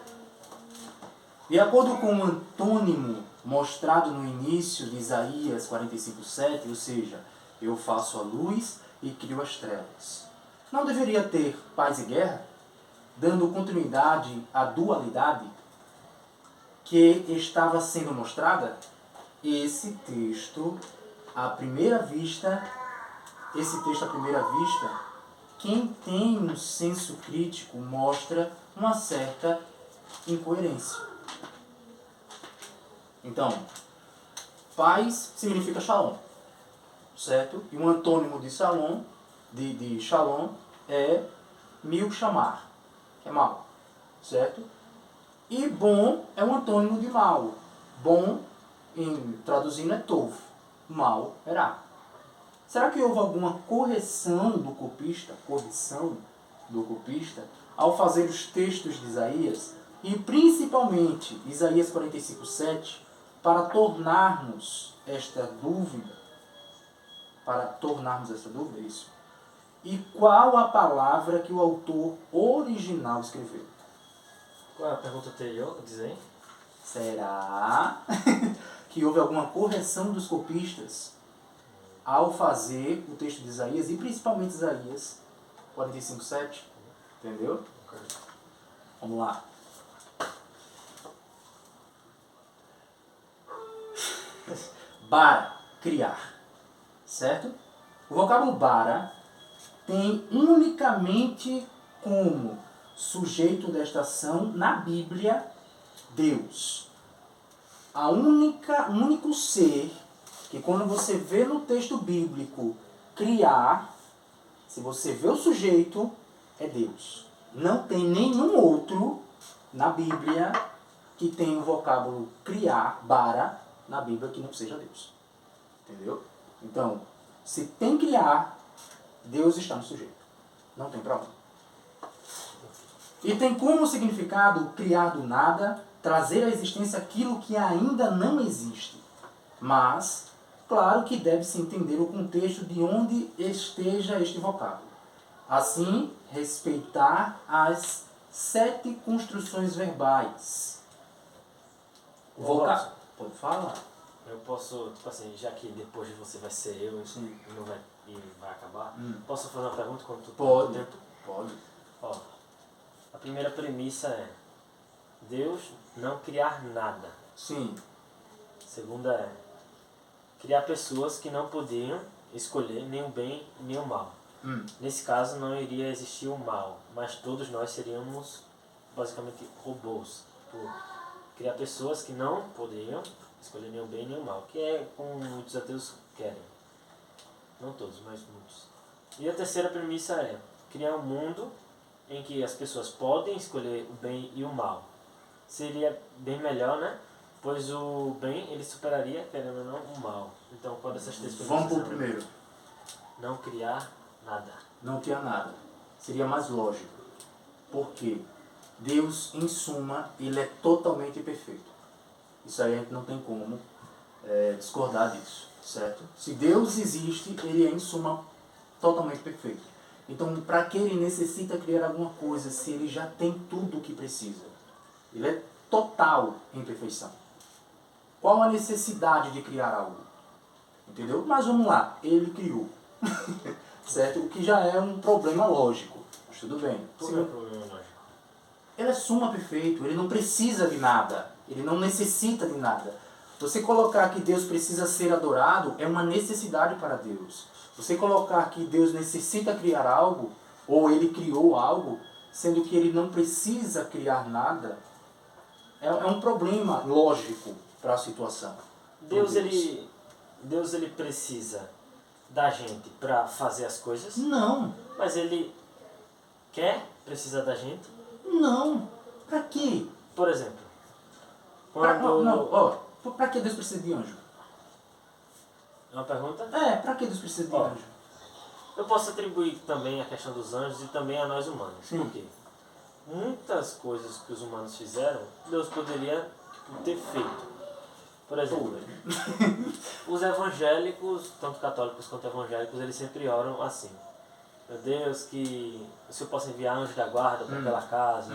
De acordo com o antônimo mostrado no início de Isaías 45,7, ou seja, eu faço a luz e crio as trevas. Não deveria ter paz e guerra, dando continuidade à dualidade que estava sendo mostrada? Esse texto, à primeira vista, quem tem um senso crítico mostra uma certa incoerência. Então, paz significa shalom, certo? E um antônimo de shalom, de shalom é milkshamar, que é mal, certo? E bom é um antônimo de mal. Bom, traduzindo, é tov. Mal é ra. Será que houve alguma correção do copista, ao fazer os textos de Isaías, e principalmente Isaías 45,7, para tornarmos esta dúvida, isso? E qual a palavra que o autor original escreveu? Qual é a pergunta anterior? Diz aí. Será que houve alguma correção dos copistas ao fazer o texto de Isaías, e principalmente Isaías 45,7? Entendeu? Okay. Vamos lá. Bara, criar. Certo? O vocábulo bara tem unicamente como sujeito desta ação na Bíblia Deus. O único ser que quando você vê no texto bíblico criar, se você vê o sujeito, é Deus. Não tem nenhum outro na Bíblia que tenha o vocábulo criar, bara, na Bíblia que não seja Deus. Entendeu? Então, se tem criar, Deus está no sujeito. Não tem problema. E tem como significado criar do nada, trazer à existência aquilo que ainda não existe. Mas, claro que deve-se entender o contexto de onde esteja este vocábulo. Assim, respeitar as 7 construções verbais. Pode falar. Eu posso, tipo assim, já que depois de você vai ser eu e vai acabar, posso fazer uma pergunta quando tu Pode. tem tempo? Pode. Ó, a primeira premissa é Deus não criar nada. Sim. A segunda é criar pessoas que não podiam escolher nem o bem nem o mal. Nesse caso não iria existir o mal, mas todos nós seríamos basicamente robôs. Por criar pessoas que não poderiam escolher nem o bem nem o mal, que é como muitos ateus querem. Não todos, mas muitos. E a terceira premissa é criar um mundo em que as pessoas podem escolher o bem e o mal. Seria bem melhor, né? Pois o bem, ele superaria, querendo ou não, o mal. Então, qual dessas três premissas? Vamos para o primeiro. Não criar nada. Não criar nada. Seria mais lógico. Por quê? Deus, em suma, ele é totalmente perfeito. Isso aí a gente não tem como discordar disso, certo? Se Deus existe, ele é, em suma, totalmente perfeito. Então, para que ele necessita criar alguma coisa se ele já tem tudo o que precisa? Ele é total em perfeição. Qual a necessidade de criar algo? Entendeu? Mas vamos lá, ele criou. Certo? O que já é um problema lógico. Mas tudo bem. Por que é um problema lógico? Ele é suma perfeito, ele não precisa de nada. Ele não necessita de nada. Você colocar que Deus precisa ser adorado é uma necessidade para Deus. Você colocar que Deus necessita criar algo, ou ele criou algo, sendo que ele não precisa criar nada, é um problema lógico para a situação. Deus ele precisa da gente para fazer as coisas? Não. Mas ele precisa da gente? Não. Para quê? Por exemplo, Para que Deus precisa de anjo? É uma pergunta? Para que Deus precisa de Ó, anjo? Eu posso atribuir também a questão dos anjos e também a nós humanos. Sim. Por quê? Muitas coisas que os humanos fizeram, Deus poderia ter feito. Por exemplo, os evangélicos, tanto católicos quanto evangélicos, eles sempre oram assim: Meu Deus, que o Senhor possa enviar anjos da guarda para aquela casa.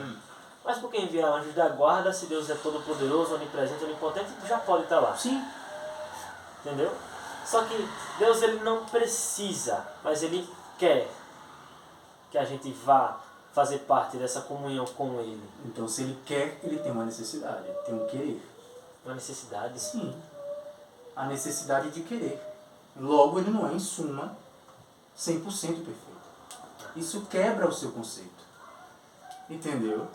Mas por que enviar anjos da guarda se Deus é todo poderoso, onipresente, onipotente, já pode estar lá? Sim. Entendeu? Só que Deus ele não precisa, mas Ele quer que a gente vá fazer parte dessa comunhão com Ele. Então, se ele quer, ele tem uma necessidade, ele tem um querer. Uma necessidade. Sim. A necessidade de querer. Logo, ele não é, em suma, 100% perfeito. Isso quebra o seu conceito. Entendeu?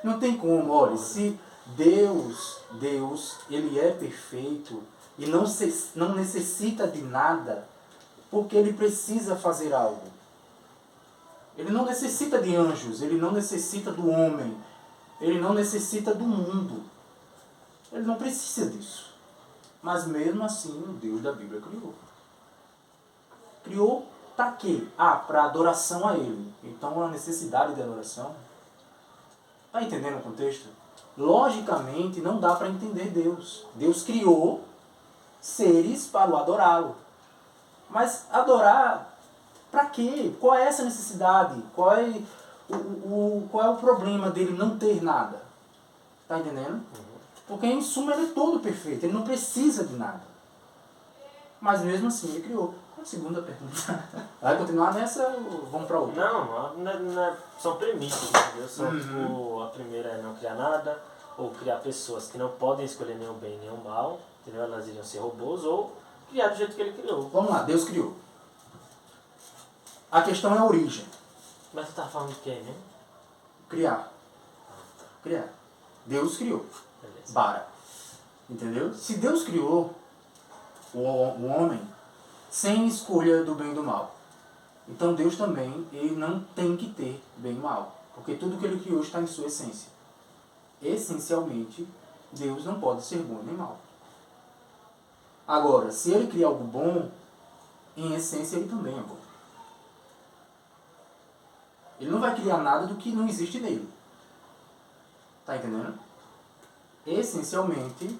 Não tem como. Olha, se Deus, ele é perfeito e não necessita de nada, porque ele precisa fazer algo. Ele não necessita de anjos, ele não necessita do homem, ele não necessita do mundo. Ele não precisa disso. Mas mesmo assim, o Deus da Bíblia criou. Criou para quê? Para adoração a Ele. Então, a necessidade de adoração. Está entendendo o contexto? Logicamente, não dá para entender Deus. Deus criou seres para o adorá-lo. Mas adorar, para quê? Qual é essa necessidade? Qual é o problema dele não ter nada? Está entendendo? Porque, em suma, ele é todo perfeito. Ele não precisa de nada. Mas, mesmo assim, ele criou. A segunda pergunta. Vai continuar nessa ou vamos para outra? Não, são premissas, entendeu? São, a primeira é não criar nada, ou criar pessoas que não podem escolher nem o bem nem o mal, entendeu? Elas iriam ser robôs, ou criar do jeito que ele criou. Vamos lá, Deus criou. A questão é a origem. Mas tu tava falando de quem mesmo? Criar. Deus criou. Beleza. Bara. Entendeu? Se Deus criou o homem sem escolha do bem e do mal, então Deus também ele não tem que ter bem e mal. Porque tudo que ele criou está em sua essência. Essencialmente, Deus não pode ser bom nem mal. Agora, se ele cria algo bom, em essência ele também é bom. Ele não vai criar nada do que não existe nele. Tá entendendo? Essencialmente,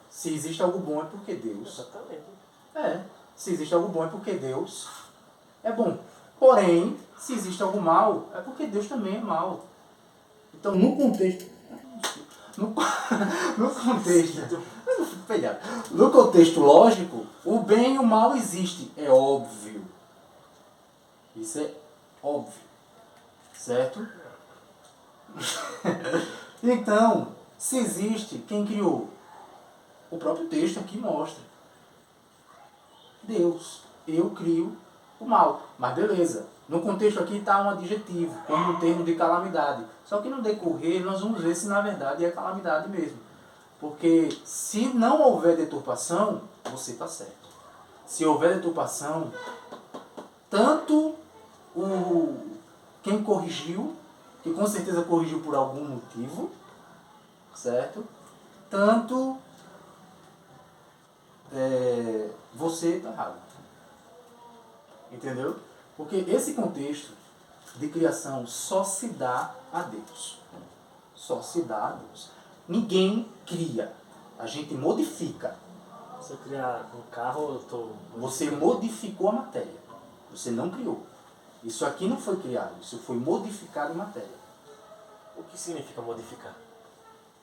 se existe algo bom é porque Deus... Exatamente. Se existe algo bom é porque Deus é bom. Porém, se existe algo mal, é porque Deus também é mal. Então, no contexto... No contexto lógico, o bem e o mal existem. É óbvio. Isso é óbvio. Certo? Então, se existe, quem criou? O próprio texto aqui mostra. Deus. Eu crio o mal. Mas beleza. No contexto aqui está um adjetivo, como um termo de calamidade. Só que no decorrer nós vamos ver se na verdade é calamidade mesmo. Porque se não houver deturpação, você está certo. Se houver deturpação, tanto quem corrigiu, que com certeza corrigiu por algum motivo, certo? Tanto você está errado. Entendeu? Porque esse contexto de criação só se dá a Deus. Só se dá a Deus. Ninguém cria. A gente modifica. Se eu criar um carro, eu tô... Você modificou a matéria. Você não criou. Isso aqui não foi criado. Isso foi modificado em matéria. O que significa modificar?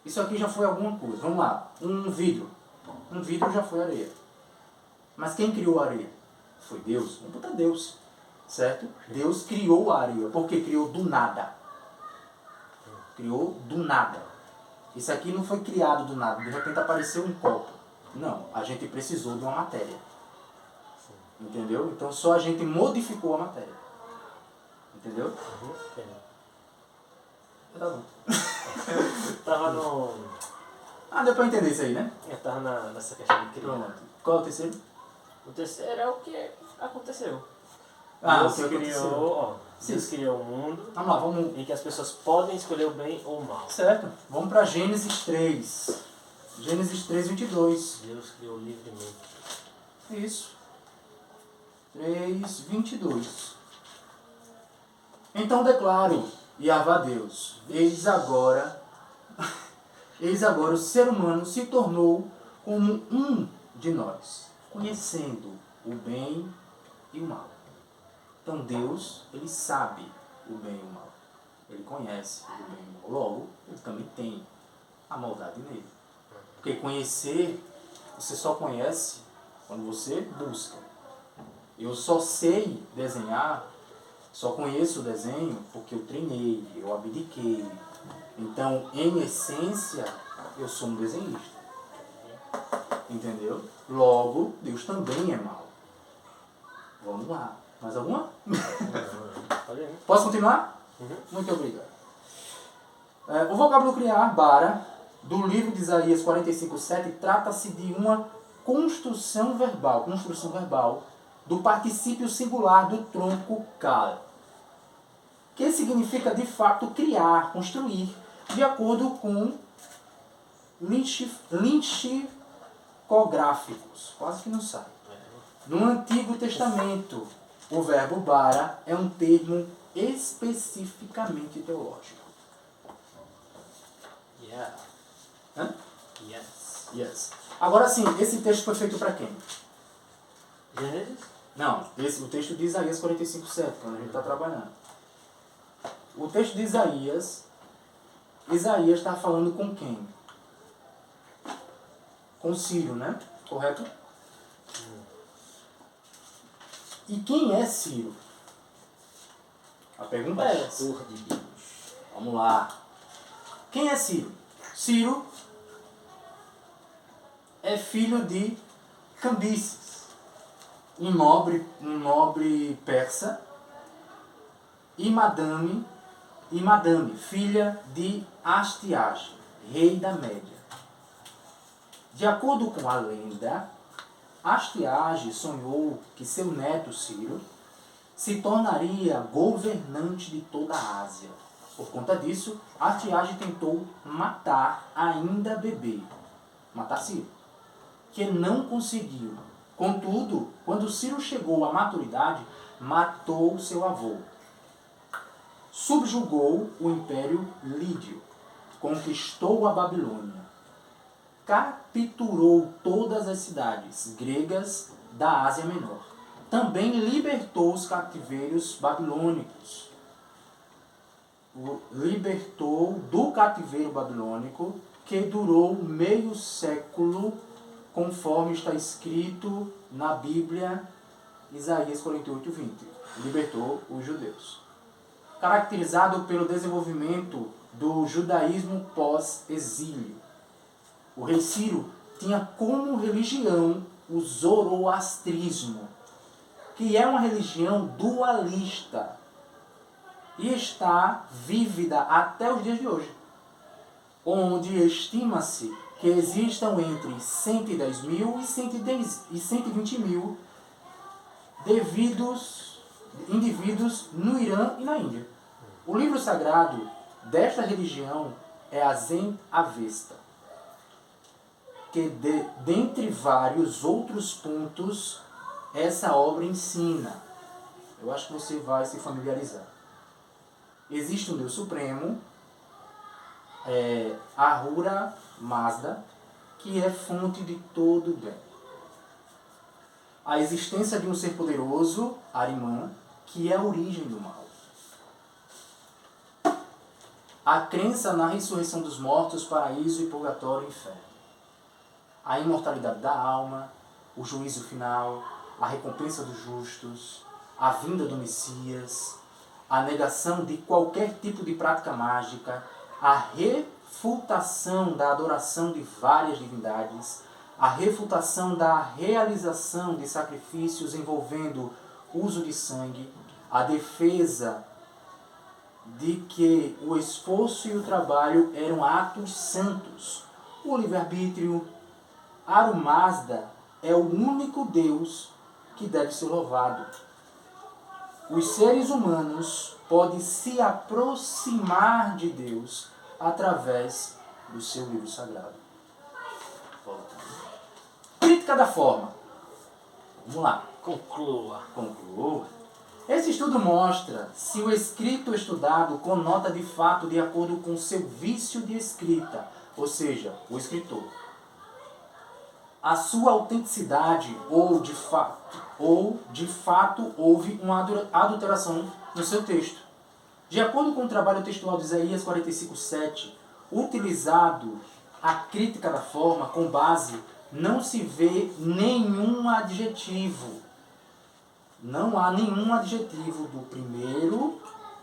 Isso aqui já foi alguma coisa. Vamos lá. Um vidro. Um vidro já foi areia. Mas quem criou a areia? Foi Deus. Um puta Deus. Certo? Deus criou a areia. Porque criou do nada. Criou do nada. Isso aqui não foi criado do nada. De repente apareceu um copo. Não. A gente precisou de uma matéria. Entendeu? Então só a gente modificou a matéria. Entendeu? Tá bom. Tava no... Deu pra entender isso aí, né? Eu tava nessa questão de criar. Pronto. Qual é o terceiro? O terceiro é o que aconteceu. O Deus que aconteceu. criou, Deus criou o mundo Vamos lá, vamos... em que as pessoas podem escolher o bem ou o mal. Certo. Vamos para Gênesis 3. Gênesis 3, 22. Deus criou livremente. Isso. 3, 22. Então declaro, Yahvá Deus, eis agora o ser humano se tornou como um de nós, conhecendo o bem e o mal. Então Deus, ele sabe o bem e o mal. Ele conhece o bem e o mal. Logo, ele também tem a maldade nele. Porque conhecer, você só conhece quando você busca. Eu só sei desenhar, só conheço o desenho porque eu treinei, eu abdiquei. Então, em essência, eu sou um desenhista. Entendeu? Logo, Deus também é mau. Vamos lá. Mais alguma? Posso continuar? Muito obrigado. O vocábulo criar, bara, do livro de Isaías 45:7, trata-se de uma construção verbal do particípio singular do tronco kal, que significa de fato criar, construir, de acordo com lexicográficos. Quase que não sai. No Antigo Testamento, o verbo bara é um termo especificamente teológico. Yeah. Hã? Yes. Yes. Agora sim, esse texto foi feito para quem? Gênesis? Não, o texto de Isaías 45:7, quando a gente está trabalhando. O texto de Isaías está falando com quem? Com Ciro, né? Correto? E quem é Ciro? A pergunta é essa. Pastor de Deus. Vamos lá. Quem é Ciro? Ciro é filho de Cambises, um nobre persa, e Madame, filha de Astiage, rei da Média. De acordo com a lenda, Astiage sonhou que seu neto Ciro se tornaria governante de toda a Ásia. Por conta disso, Astiage tentou matar ainda bebê, matar Ciro, que não conseguiu. Contudo, quando Ciro chegou à maturidade, matou seu avô. Subjugou o Império Lídio, conquistou a Babilônia, capturou todas as cidades gregas da Ásia Menor. Também libertou os cativeiros babilônicos. Libertou do cativeiro babilônico, que durou meio século, conforme está escrito na Bíblia, Isaías 48:20. Libertou os judeus. Caracterizado pelo desenvolvimento do judaísmo pós-exílio. O rei Ciro tinha como religião o zoroastrismo, que é uma religião dualista e está vívida até os dias de hoje, onde estima-se que existam entre 110 mil e 120 mil indivíduos no Irã e na Índia. O livro sagrado desta religião é a Zen Avesta, que dentre vários outros pontos essa obra ensina. Eu acho que você vai se familiarizar. Existe um Deus Supremo, Ahura Mazda, que é fonte de todo bem. A existência de um ser poderoso, Ahriman, que é a origem do mal. A crença na ressurreição dos mortos, paraíso e purgatório e inferno. A imortalidade da alma, o juízo final, a recompensa dos justos, a vinda do Messias, a negação de qualquer tipo de prática mágica, a refutação da adoração de várias divindades, a refutação da realização de sacrifícios envolvendo uso de sangue, a defesa de que o esforço e o trabalho eram atos santos, o livre-arbítrio. Ahura Mazda é o único Deus que deve ser louvado. Os seres humanos podem se aproximar de Deus através do seu livro sagrado. Crítica da forma. Vamos lá. Conclua. Esse estudo mostra se o escrito estudado conota de fato de acordo com seu vício de escrita, ou seja, o escritor. a sua autenticidade ou de fato houve uma adulteração no seu texto. De acordo com o trabalho textual de Isaías 45:7, utilizado a crítica da forma com base, não se vê nenhum adjetivo. Não há nenhum adjetivo do primeiro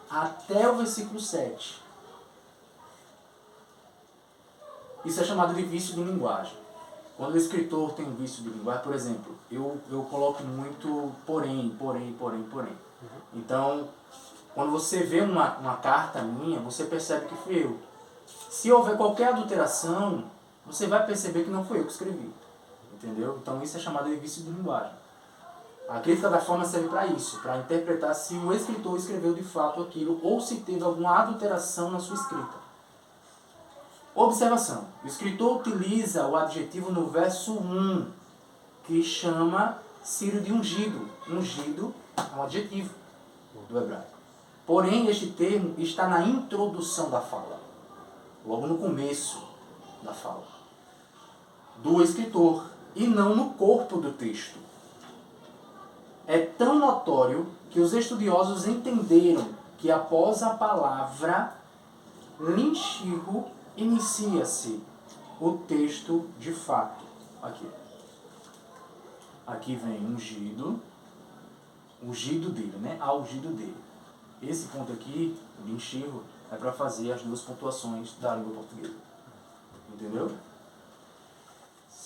até o versículo 7. Isso é chamado de vício de linguagem. Quando o escritor tem um vício de linguagem, por exemplo, eu coloco muito porém. Então, quando você vê uma carta minha, você percebe que fui eu. Se houver qualquer adulteração, você vai perceber que não foi eu que escrevi. Entendeu? Então isso é chamado de vício de linguagem. A crítica da forma serve para isso, para interpretar se o escritor escreveu de fato aquilo ou se teve alguma adulteração na sua escrita. Observação. O escritor utiliza o adjetivo no verso 1, que chama Ciro de ungido. Ungido é um adjetivo do hebraico. Porém, este termo está na introdução da fala, logo no começo da fala, do escritor, e não no corpo do texto. É tão notório que os estudiosos entenderam que após a palavra linchirro, inicia-se o texto de fato. Aqui vem ungido dele, né? Ungido dele. Esse ponto aqui, o linchirro, é para fazer as duas pontuações da língua portuguesa. Entendeu?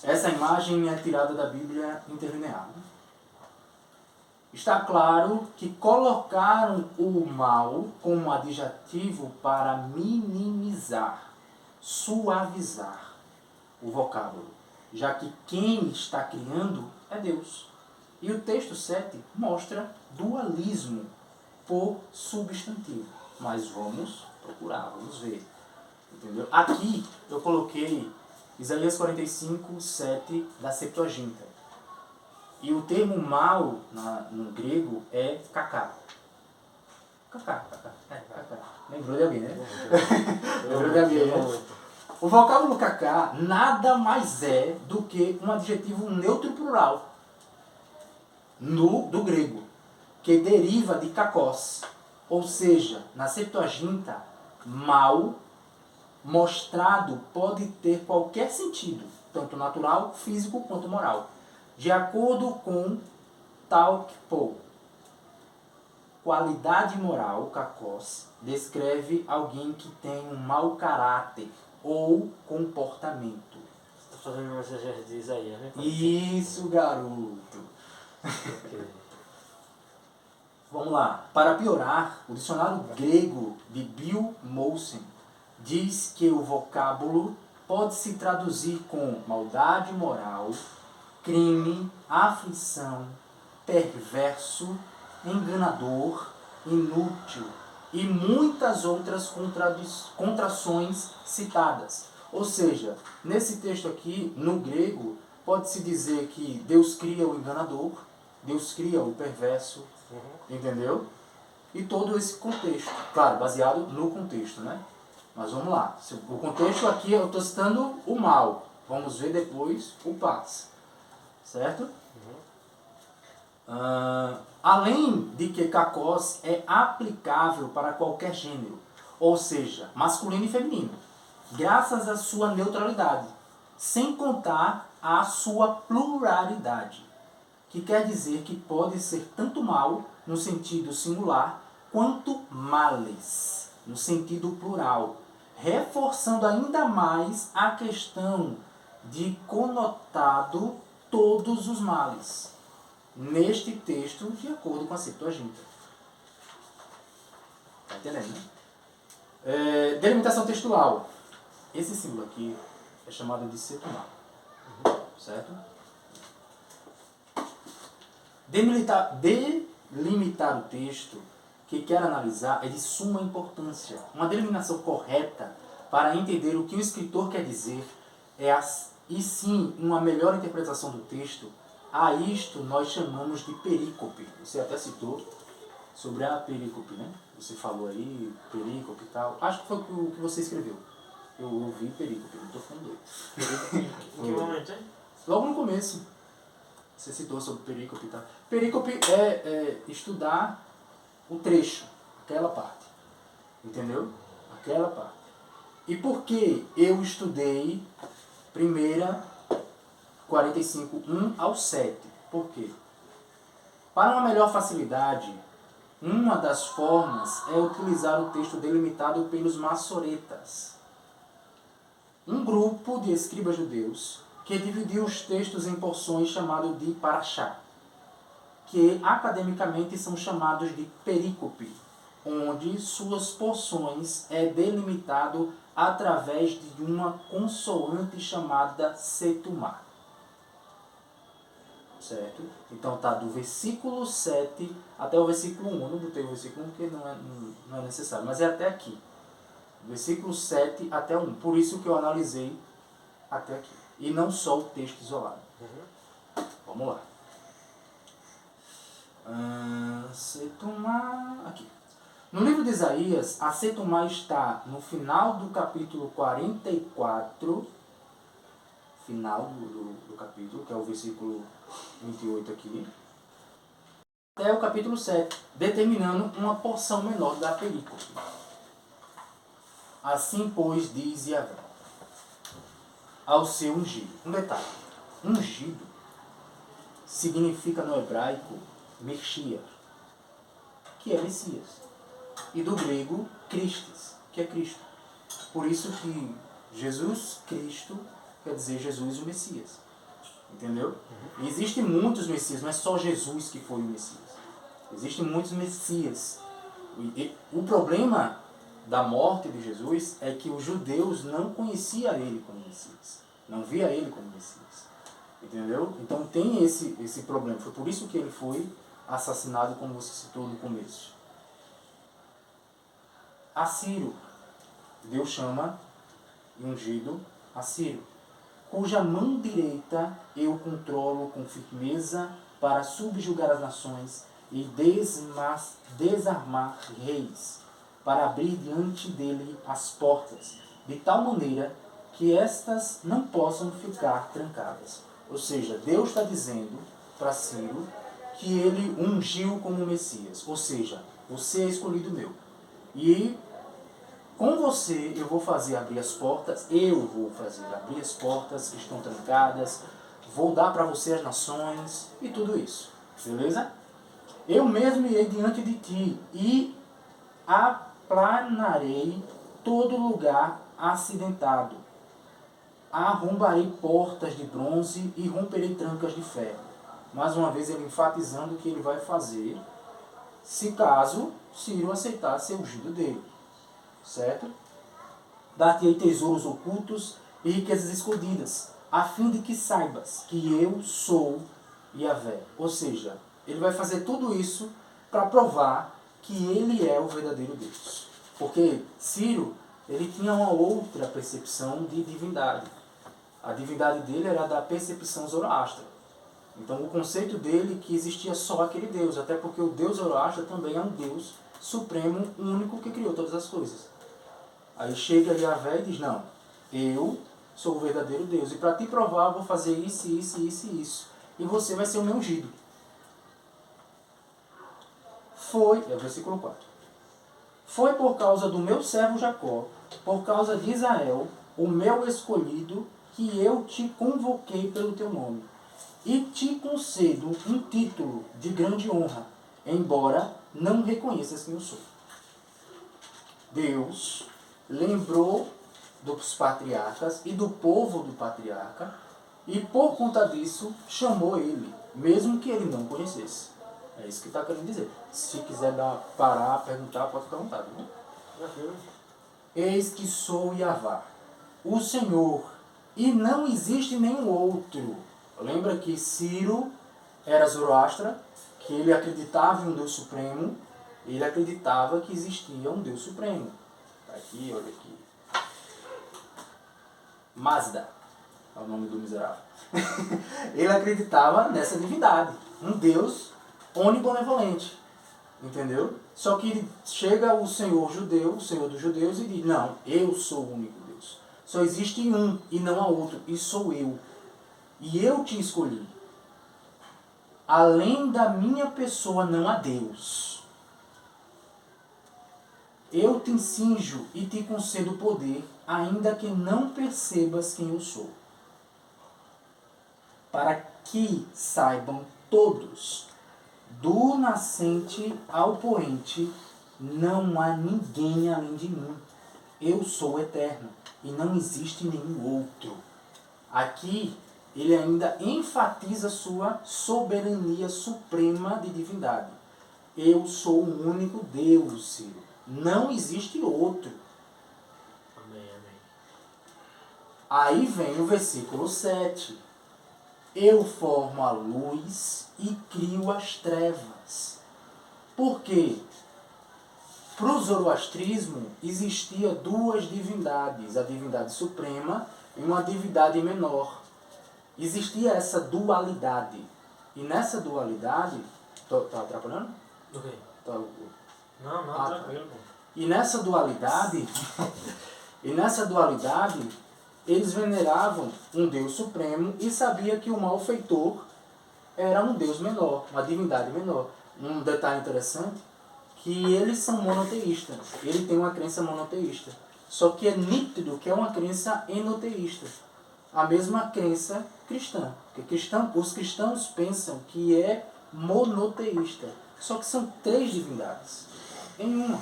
Essa imagem é tirada da Bíblia interlinear. Está claro que colocaram o mal como adjetivo para minimizar, suavizar o vocábulo, já que quem está criando é Deus. E o texto 7 mostra dualismo por substantivo. Mas vamos procurar, vamos ver. Entendeu? Aqui eu coloquei Isaías 45:7 da Septuaginta. E o termo mal no grego é kaká. Kaká. Lembrou de alguém, né? Lembrou de alguém, né? O vocábulo kaká nada mais é do que um adjetivo neutro plural do grego, que deriva de kakos. Ou seja, na Septuaginta, mal mostrado pode ter qualquer sentido, tanto natural, físico quanto moral. De acordo com Talkpo, qualidade moral, kakos, descreve alguém que tem um mau caráter ou comportamento. Você está fazendo uma exegese de Isaías, né? Isso, garoto. Vamos lá. Para piorar, o dicionário grego de Bill Mosen diz que o vocábulo pode se traduzir com maldade moral, crime, aflição, perverso, enganador, inútil e muitas outras contrações citadas. Ou seja, nesse texto aqui, no grego, pode-se dizer que Deus cria o enganador, Deus cria o perverso, entendeu? E todo esse contexto, claro, baseado no contexto, né? Mas vamos lá, o contexto aqui eu estou citando o mal, vamos ver depois o paz, certo? Além de que kakos é aplicável para qualquer gênero, ou seja, masculino e feminino, graças à sua neutralidade, sem contar a sua pluralidade, que quer dizer que pode ser tanto mal, no sentido singular, quanto males, no sentido plural, reforçando ainda mais a questão de conotado todos os males, neste texto, de acordo com a Septuaginta. Está entendendo, né? Delimitação textual. Esse símbolo aqui é chamado de setumar. Certo? Delimitar o texto que quer analisar é de suma importância. Uma delimitação correta para entender o que o escritor quer dizer e sim uma melhor interpretação do texto. A isto nós chamamos de perícope. Você até citou sobre a perícope, né? Você falou aí, perícope e tal. Acho que foi o que você escreveu. Eu ouvi perícope, não estou falando doido. Em que momento, hein? Logo no começo. Você citou sobre perícope e tal. Perícope é estudar o trecho, aquela parte. Entendeu? Aquela parte. E por que eu estudei 1 1 ao 7? Por quê? Para uma melhor facilidade, uma das formas é utilizar o texto delimitado pelos massoretas. Um grupo de escribas judeus que dividiu os textos em porções chamado de parashá, que academicamente são chamados de perícope, onde suas porções é delimitado através de uma consoante chamada setumá. Certo? Então tá do versículo 7 até o versículo 1. Eu não botei o versículo 1 porque não é necessário, mas é até aqui. Versículo 7 até 1. Por isso que eu analisei até aqui. E não só o texto isolado. Vamos lá. Setumá. Aqui. No livro de Isaías, a setumá está no final do capítulo 44. Final do capítulo, que é o versículo 28 aqui. Até o capítulo 7, determinando uma porção menor da perícope. Assim, pois, diz Yahvé ao seu ungido. Um detalhe. Ungido significa no hebraico Messias, que é Messias. E do grego Christes, que é Cristo. Por isso que Jesus Cristo quer dizer Jesus o Messias. Entendeu? E existem muitos Messias, não é só Jesus que foi o Messias. Existem muitos Messias. O problema da morte de Jesus é que os judeus não conheciam ele como Messias. Não via ele como Messias. Entendeu? Então tem esse problema. Foi por isso que ele foi assassinado, como você citou no começo. Assírio. Deus chama ungido Assírio, cuja mão direita eu controlo com firmeza para subjugar as nações e desarmar reis, para abrir diante dele as portas, de tal maneira que estas não possam ficar trancadas. Ou seja, Deus está dizendo para Ciro que ele ungiu como Messias. Ou seja, você é escolhido meu. E com você eu vou fazer abrir as portas, as portas que estão trancadas, vou dar para você as nações e tudo isso. Beleza? Eu mesmo irei diante de ti e aplanarei todo lugar acidentado. Arrombarei portas de bronze e romperei trancas de ferro. Mais uma vez ele enfatizando o que ele vai fazer, se caso Ciro aceitar ser ungido dele. Certo? Dar-te-ei tesouros ocultos e riquezas escondidas, a fim de que saibas que eu sou Yahvé. Ou seja, ele vai fazer tudo isso para provar que ele é o verdadeiro Deus. Porque Ciro, ele tinha uma outra percepção de divindade. A divindade dele era da percepção zoroastra. Então o conceito dele é que existia só aquele Deus, até porque o Deus zoroastra também é um Deus supremo, único, que criou todas as coisas. Aí chega Yahvé e diz, não, eu sou o verdadeiro Deus. E para te provar, eu vou fazer isso, isso, isso e isso. E você vai ser o meu ungido. É o versículo 4. Foi por causa do meu servo Jacó, por causa de Israel, o meu escolhido, que eu te convoquei pelo teu nome. E te concedo um título de grande honra, embora não reconheças quem eu sou. Deus lembrou dos patriarcas e do povo do patriarca, e por conta disso chamou ele, mesmo que ele não conhecesse. É isso que está querendo dizer. Se quiser parar, perguntar, pode ficar à vontade. Né? Eis que sou Yahvé, o Senhor, e não existe nenhum outro. Lembra que Ciro era Zoroastra, que ele acreditava em um Deus Supremo, ele acreditava que existia um Deus Supremo. Tá aqui, olha aqui. Mazda é o nome do miserável. Ele acreditava nessa divindade, um Deus onibenevolente. Entendeu? Só que chega o Senhor judeu, o Senhor dos judeus, e diz, não, eu sou o único Deus. Só existe um e não há outro, e sou eu. e eu te escolhi. Além da minha pessoa não há Deus. Eu te cinjo e te concedo poder, ainda que não percebas quem eu sou. Para que saibam todos, do nascente ao poente, não há ninguém além de mim. Eu sou eterno e não existe nenhum outro. Aqui ele ainda enfatiza sua soberania suprema de divindade. Eu sou o único Deus, Ciro. Não existe outro. Amém, amém. Aí vem o versículo 7. Eu formo a luz e crio as trevas. Por quê? Para o zoroastrismo existia duas divindades, a divindade suprema e uma divindade menor. Existia essa dualidade. E nessa dualidade... Tá atrapalhando? Do quê? Tá, Não, tranquilo, pô. e nessa dualidade, eles veneravam um Deus supremo e sabia que o malfeitor era um Deus menor, uma divindade menor. Um detalhe interessante, que eles são monoteístas. Ele tem uma crença monoteísta. Só que é nítido que é uma crença enoteísta. A mesma crença cristã. Porque os cristãos pensam que é monoteísta. Só que são 3 divindades em uma.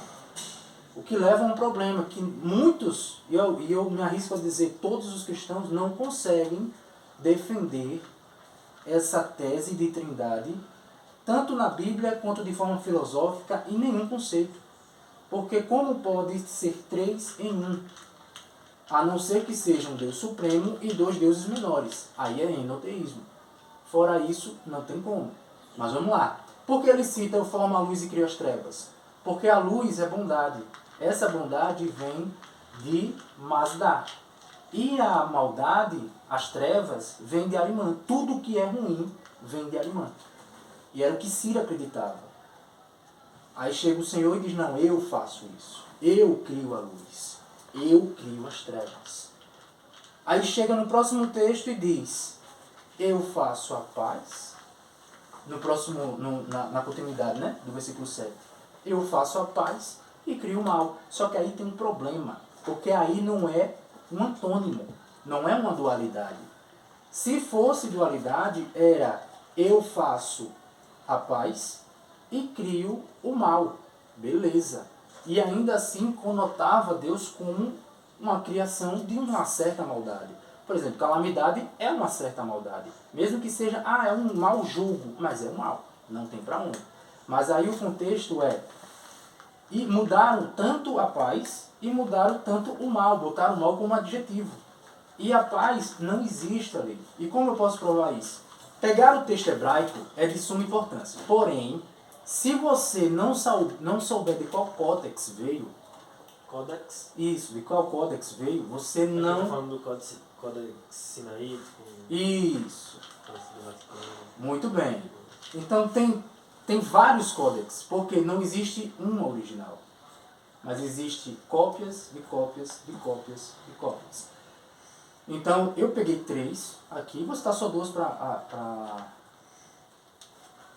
O que leva a um problema que muitos, e eu me arrisco a dizer, todos os cristãos não conseguem defender essa tese de trindade, tanto na Bíblia quanto de forma filosófica, em nenhum conceito. Porque como pode ser 3 em 1? A não ser que seja um Deus supremo e 2 deuses menores. Aí é enoteísmo. Fora isso, não tem como. Mas vamos lá. Por que ele cita eu formo a luz e crio as trevas? Porque a luz é bondade. Essa bondade vem de Mazda. E a maldade, as trevas, vem de Arimã. Tudo que é ruim vem de Arimã. E era o que Ciro acreditava. Aí chega o Senhor e diz, não, eu faço isso. Eu crio a luz. Eu crio as trevas. Aí chega no próximo texto e diz, eu faço a paz. No próximo, na continuidade, né, do versículo 7. Eu faço a paz e crio o mal. Só que aí tem um problema. Porque aí não é um antônimo. Não é uma dualidade. Se fosse dualidade, era eu faço a paz e crio o mal. Beleza. E ainda assim conotava Deus como uma criação de uma certa maldade. Por exemplo, calamidade é uma certa maldade. Mesmo que seja, é um mau julgo, mas é um mal. Não tem para onde. Mas aí o contexto é, e mudaram tanto a paz e mudaram tanto o mal, botaram o mal como adjetivo. E a paz não existe ali. E como eu posso provar isso? Pegar o texto hebraico é de suma importância. Porém, se você não souber de qual códex veio, Codex? isso, de qual códex veio, você não... Tá falando do Codex Sinaítico? Isso. Codex do Vaticano. Muito bem. Então tem vários códex, porque não existe uma original. Mas existe cópias de cópias de cópias de cópias. Então eu peguei 3 aqui, vou citar só 2 para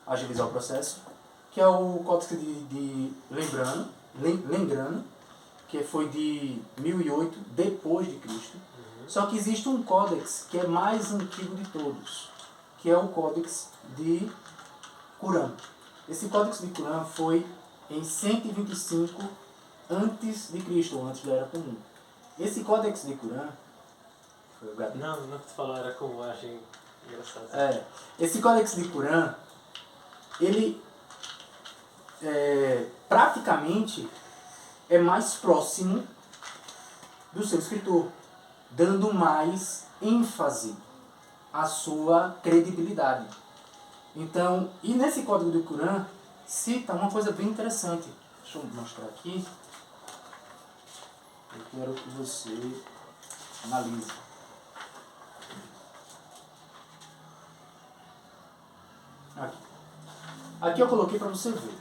agilizar o processo, que é o códex de Lembrano, que foi de 1008 depois de Cristo. Só que existe um códex que é mais antigo de todos, que é o códex de Qumran. Esse códex de Qumran foi em 125 antes de Cristo, ou antes da Era Comum. Esse códex de Qumran... Não que tu falou era comum, eu achei engraçado. Esse códex de Qumran, ele praticamente é mais próximo do seu escritor, dando mais ênfase à sua credibilidade. Então, e nesse código do Qumran cita uma coisa bem interessante. Deixa eu mostrar aqui. Eu quero que você analise. Aqui eu coloquei para você ver.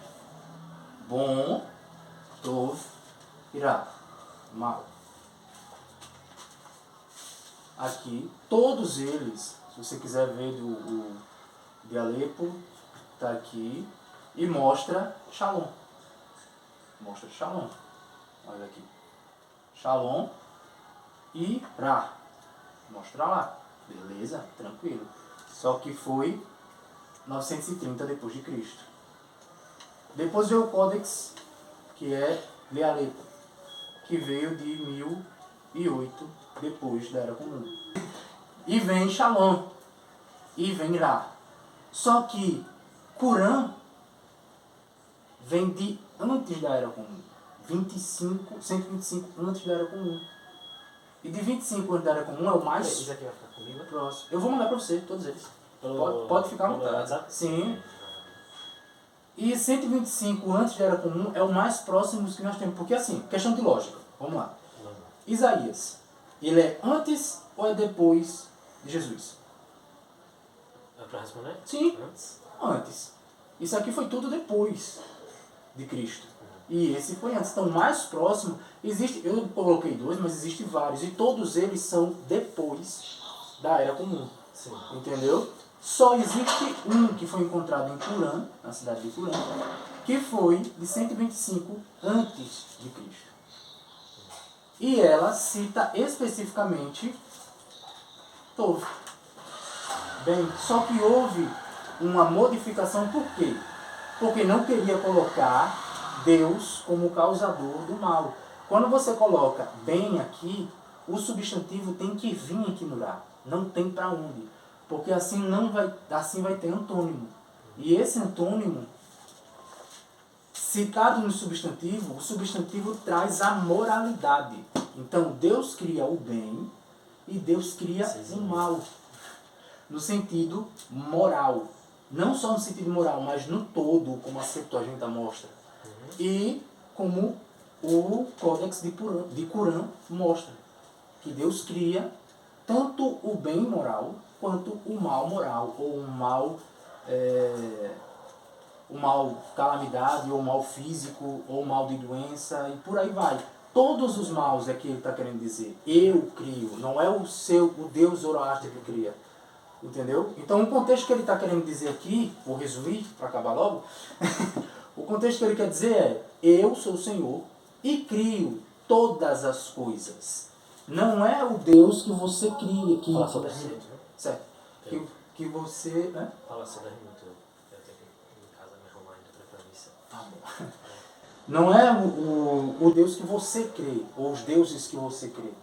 Bom, tov, irá, mal. Aqui, todos eles, se você quiser ver de Alepo, está aqui. E mostra Shalom. Mostra Shalom. Olha aqui. Shalom e Ra. Mostra lá. Beleza? Tranquilo. Só que foi 930 depois de Cristo. Depois veio o Codex, que é de Alepo, que veio de 1008 depois da Era Comum. E vem Shalom. E vem Ra. Só que Corã vem de antes da Era Comum. 125 antes da Era Comum. E de 25 antes da Era Comum é o mais Isso aqui vai ficar comigo? próximo. Eu vou mandar para você, todos eles. Pode ficar à vontade. Sim. E 125 antes da Era Comum é o mais próximo que nós temos. Porque assim, questão de lógica. Vamos lá. Isaías, ele é antes ou é depois de Jesus? É para responder? Sim. Antes? Antes. Isso aqui foi tudo depois de Cristo. E esse foi antes. Então, mais próximo, existe, eu coloquei dois, mas existem vários. E todos eles são depois da Era Comum. Sim. Entendeu? Só existe um que foi encontrado em Corã, na cidade de Corã, que foi de 125 antes de Cristo. E ela cita especificamente Tov. Bem, só que houve uma modificação, por quê? Porque não queria colocar Deus como causador do mal. Quando você coloca bem aqui, o substantivo tem que vir aqui no Ra. Não tem para onde. Porque assim vai ter antônimo. E esse antônimo, citado no substantivo, o substantivo traz a moralidade. Então Deus cria o bem e Deus cria o mal. No sentido moral. Não só no sentido moral, mas no todo, como a Septuaginta mostra. E como o Códex de Corã mostra. Que Deus cria tanto o bem moral quanto o mal moral, ou o mal calamidade, ou o mal físico, ou o mal de doença, e por aí vai. Todos os maus é que ele está querendo dizer. Eu crio, não é o Deus Zoroastra que cria. Entendeu? Então o contexto que ele está querendo dizer aqui, vou resumir para acabar logo, o contexto que ele quer dizer é: eu sou o Senhor e crio todas as coisas. Não é o Deus que você cria. Que fala sobre Hermínio, né? Certo. Que você... Né? Fala sobre Hermínio. Eu tenho que ir em casa me arrumar ainda para missa. Tá bom. Não é o Deus que você crê, ou os deuses que você crê.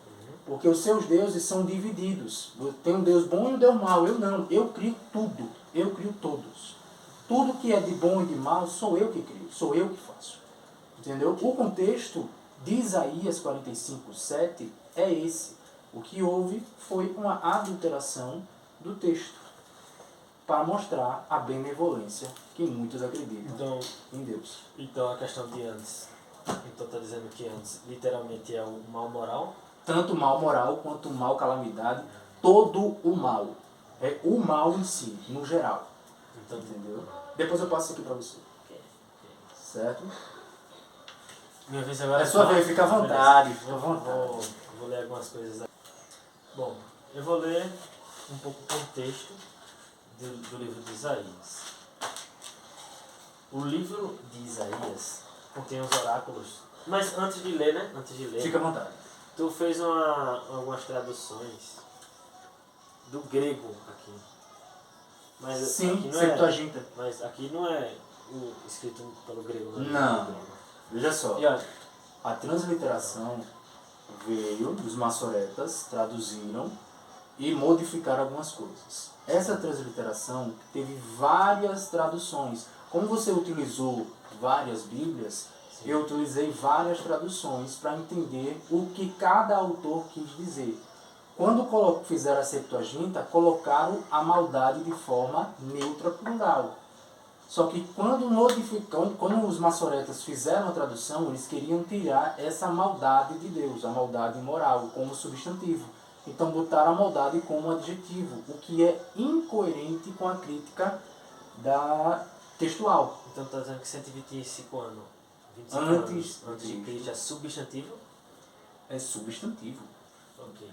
Porque os seus deuses são divididos. Tem um Deus bom e um Deus mau. Eu não. Eu crio tudo. Eu crio todos. Tudo que é de bom e de mal sou eu que crio. Sou eu que faço. Entendeu? O contexto de Isaías 45:7 é esse. O que houve foi uma adulteração do texto para mostrar a benevolência que muitos acreditam em Deus. Então a questão de antes. Então está dizendo que antes literalmente é o mal moral. Tanto o mal moral quanto o mal calamidade, todo o mal. É o mal em si, no geral. Então, entendeu? Depois eu passo isso aqui para você. Certo? Minha vez agora é sua vez, fica à vontade. Vou ler algumas coisas aqui. Bom, eu vou ler um pouco o contexto do livro de Isaías. O livro de Isaías contém os oráculos. Mas antes de ler, né? Fica à vontade. Tu fez algumas traduções do grego aqui. Mas sim, aqui não Septuaginta. Mas aqui não é escrito pelo grego. Não. Veja só. A transliteração veio dos maçoretas, traduziram e modificaram algumas coisas. Essa transliteração teve várias traduções. Como você utilizou várias bíblias, sim, eu utilizei várias traduções para entender o que cada autor quis dizer. Quando fizeram a Septuaginta, colocaram a maldade de forma neutra, plural. Só que quando os maçoretas fizeram a tradução, eles queriam tirar essa maldade de Deus, a maldade moral, como substantivo. Então botaram a maldade como adjetivo, o que é incoerente com a crítica textual. Então está dizendo que 125 anos, 25 antes de Cristo é substantivo? É substantivo. Ok.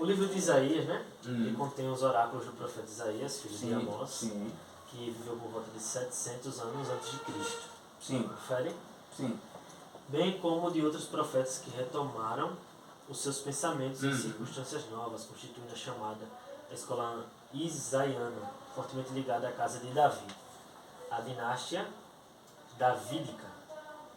O livro de Isaías, né? Ele contém os oráculos do profeta Isaías, filho de Amós, Sim. que viveu por volta de 700 anos antes de Cristo. Sim. Confere? Sim. Bem como de outros profetas que retomaram os seus pensamentos em circunstâncias novas, constituindo a chamada escola isaiana, fortemente ligada à casa de Davi, a dinastia davídica.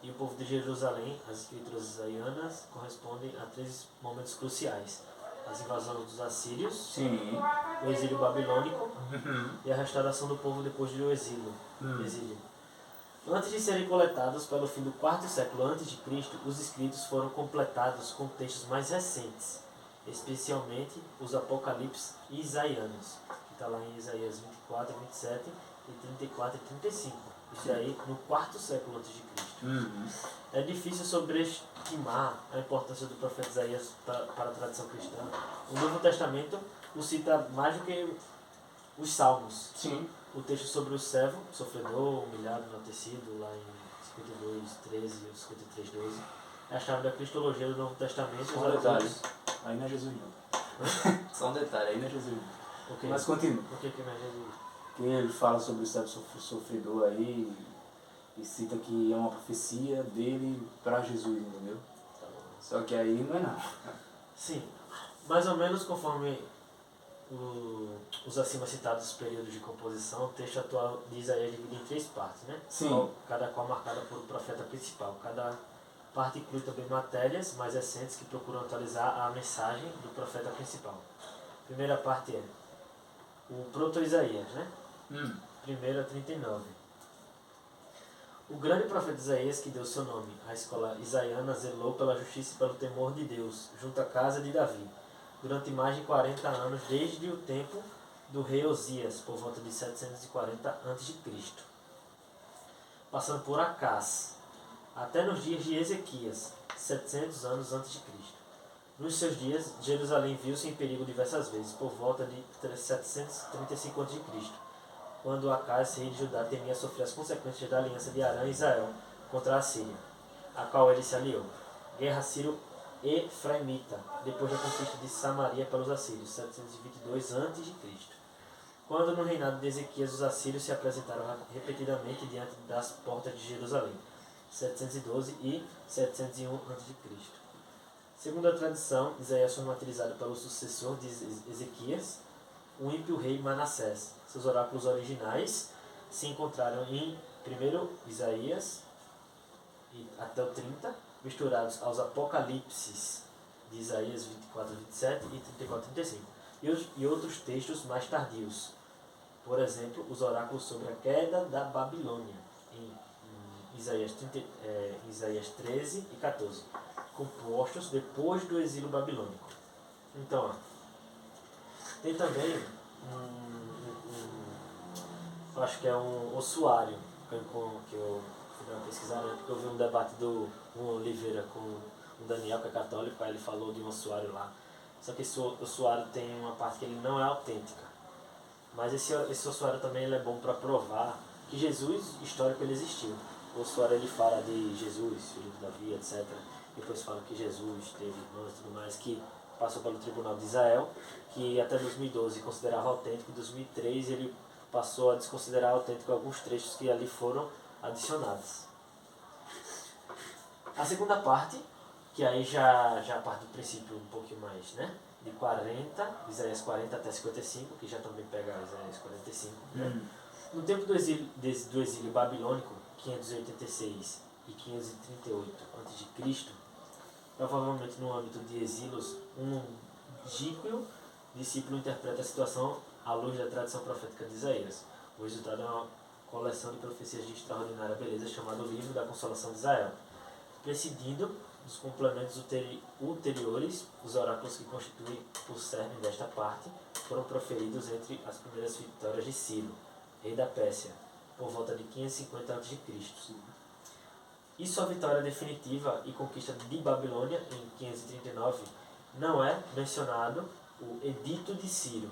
E o povo de Jerusalém, as escrituras isaianas, correspondem a três momentos cruciais: as invasões dos assírios, Sim. o exílio babilônico e a restauração do povo depois do exílio. Antes de serem coletados pelo fim do quarto século a.C., os escritos foram completados com textos mais recentes, especialmente os Apocalipse isaianos, que está lá em Isaías 24, 27 e 34 e 35. Isso aí no quarto século a.C. É difícil sobreestimar a importância do profeta Isaías para a tradição cristã. O Novo Testamento o cita mais do que os Salmos. Sim. O texto sobre o servo, sofredor, humilhado, enaltecido, lá em 52, 13 e 53, 12, é a chave da cristologia do Novo Testamento. Só um detalhe, aí não é Jesus não. Só um detalhe, aí não é Jesus não. Okay. Mas continua. Por que não é Jesus? Porque ele fala sobre o servo sofredor aí e cita que é uma profecia dele para Jesus, entendeu? Tá bom. Só que aí não é não. Sim, mais ou menos conforme os acima citados períodos de composição, o texto atual de Isaías é dividido em três partes, né? Sim. Cada qual marcada por um profeta principal. Cada parte inclui também matérias mais recentes que procuram atualizar a mensagem do profeta principal. Primeira parte é o proto-Isaías, né? 1 a 39. O grande profeta Isaías, que deu seu nome à escola isaiana, zelou pela justiça e pelo temor de Deus, junto à casa de Davi, durante mais de 40 anos, desde o tempo do rei Osias, por volta de 740 a.C., passando por Acás, até nos dias de Ezequias, 700 anos antes de Cristo. Nos seus dias, Jerusalém viu-se em perigo diversas vezes, por volta de 735 a.C., quando Acás, rei de Judá, temia sofrer as consequências da aliança de Arã e Israel contra a Síria, a qual ele se aliou. Guerra sírio-efraimita, depois da conquista de Samaria pelos assírios, 722 a.C. Quando no reinado de Ezequias os assírios se apresentaram repetidamente diante das portas de Jerusalém, 712 e 701 a.C. Segundo a tradição, Isaías foi martirizado pelo sucessor de Ezequias, o ímpio rei Manassés. Seus oráculos originais se encontraram em 1 Isaías até o 30, misturados aos Apocalipses de Isaías 24, 27 e 34, 35, e outros textos mais tardios. Por exemplo, os oráculos sobre a queda da Babilônia, em Isaías 13 e 14, compostos depois do exílio babilônico. Então, tem também eu acho que é um ossuário que eu fui dar uma pesquisada, porque eu vi um debate do Oliveira com o Daniel, que é católico, aí ele falou de um ossuário lá. Só que esse ossuário tem uma parte que ele não é autêntica. Mas esse ossuário também ele é bom para provar que Jesus, histórico, ele existiu. O ossuário ele fala de Jesus, filho de Davi, etc. Depois fala que Jesus teve irmãos e tudo mais, que passou pelo Tribunal de Israel, que até 2012 considerava autêntico, em 2003 ele passou a desconsiderar autêntico alguns trechos que ali foram adicionados. A segunda parte, que aí já parte do princípio um pouquinho mais, né? De 40, Isaías 40 até 55, que já também pega Isaías 45. Né? No tempo do exílio babilônico, 586 e 538 a.C., provavelmente no âmbito de exílios, um díquio discípulo interpreta a situação à luz da tradição profética de Isaías. O resultado é uma coleção de profecias de extraordinária beleza chamada o Livro da Consolação de Israel, presidindo dos complementos ulteriores, os oráculos que constituem o cerne desta parte foram proferidos entre as primeiras vitórias de Ciro, rei da Pérsia, por volta de 550 a.C. E sua vitória definitiva e conquista de Babilônia em 539 não é mencionado o Edito de Ciro,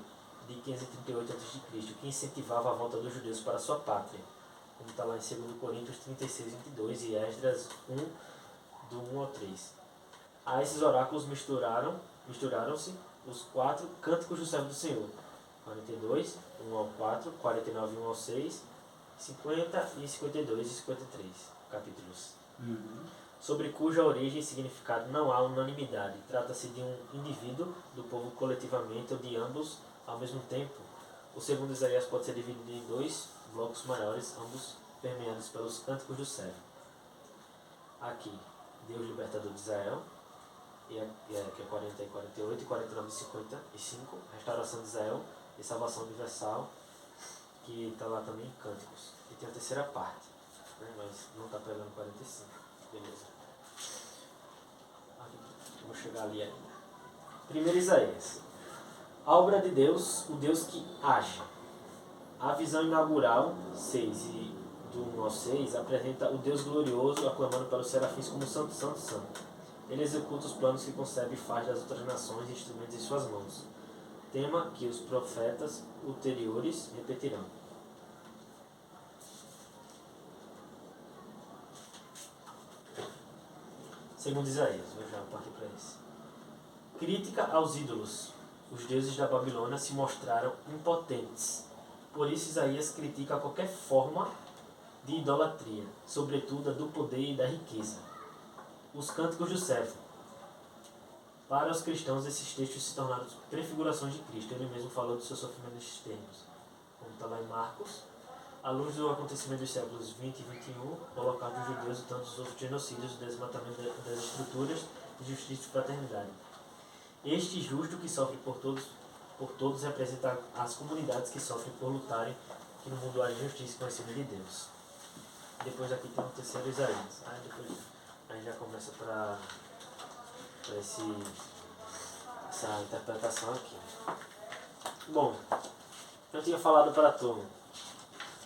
de 538 a.C., que incentivava a volta dos judeus para sua pátria, como está lá em 2 Coríntios 36, 22 e Esdras 1, do 1 ao 3. A esses oráculos misturaram-se os 4 cânticos do servo do Senhor. 42, 1 ao 4, 49, 1 ao 6, 50 e 52 e 53 capítulos. Sobre cuja origem e significado não há unanimidade. Trata-se de um indivíduo, do povo coletivamente ou de ambos ao mesmo tempo. O segundo Isaías pode ser dividido em 2 blocos maiores, ambos permeados pelos cânticos do servo. Aqui, Deus libertador de Israel, que é 40 e 48, e 49 e 55, restauração de Israel e salvação universal, que está lá também em cânticos. E tem a terceira parte, né? Mas não está pegando 45. Beleza. Aqui, vou chegar ali ainda. Primeiro Isaías. A obra de Deus, o Deus que age. A visão inaugural, 6 e do 1 ao 6, apresenta o Deus glorioso aclamando pelos serafins como santo, santo, santo. Ele executa os planos que concebe e faz das outras nações instrumentos em suas mãos. Tema que os profetas ulteriores repetirão. Segundo Isaías, vou já partir para esse. Crítica aos ídolos. Os deuses da Babilônia se mostraram impotentes. Por isso Isaías critica qualquer forma de idolatria, sobretudo a do poder e da riqueza. Os cânticos do servo. Para os cristãos, esses textos se tornaram prefigurações de Cristo. Ele mesmo falou do seu sofrimento nesses termos. Como está lá em Marcos. À luz do acontecimento dos séculos 20 e 21, o holocausto dos judeus e tantos outros genocídios, o desmatamento das estruturas de justiça e fraternidade. Este justo que sofre por todos representa as comunidades que sofrem por lutarem que no mundo há justiça e conhecimento de Deus. Depois aqui tem o terceiro Isaías. Aí já começa para essa interpretação aqui. Bom, eu tinha falado para tu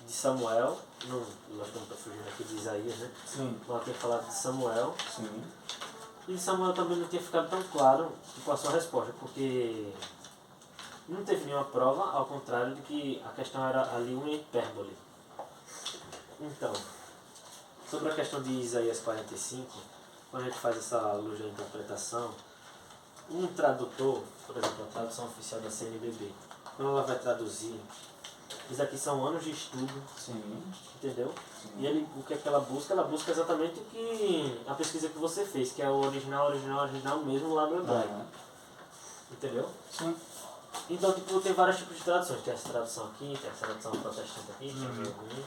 de Samuel, não estou fugindo aqui de Isaías, né? Sim. Eu tinha falado de Samuel. Sim. E de Samuel também não tinha ficado tão claro qual a sua resposta, porque não teve nenhuma prova, ao contrário de que a questão era ali uma hipérbole. Então, sobre a questão de Isaías 45, quando a gente faz essa luz da interpretação, um tradutor, por exemplo, a tradução oficial da CNBB, quando ela vai traduzir, isso aqui são anos de estudo, Sim. entendeu? Sim. E ele, o que é que ela busca? Ela busca exatamente o que a pesquisa que você fez, que é o original mesmo lá no hebraico. Entendeu? Sim. Então, tipo, tem vários tipos de traduções. Tem essa tradução aqui, tem essa tradução protestante aqui, que é meio ruim.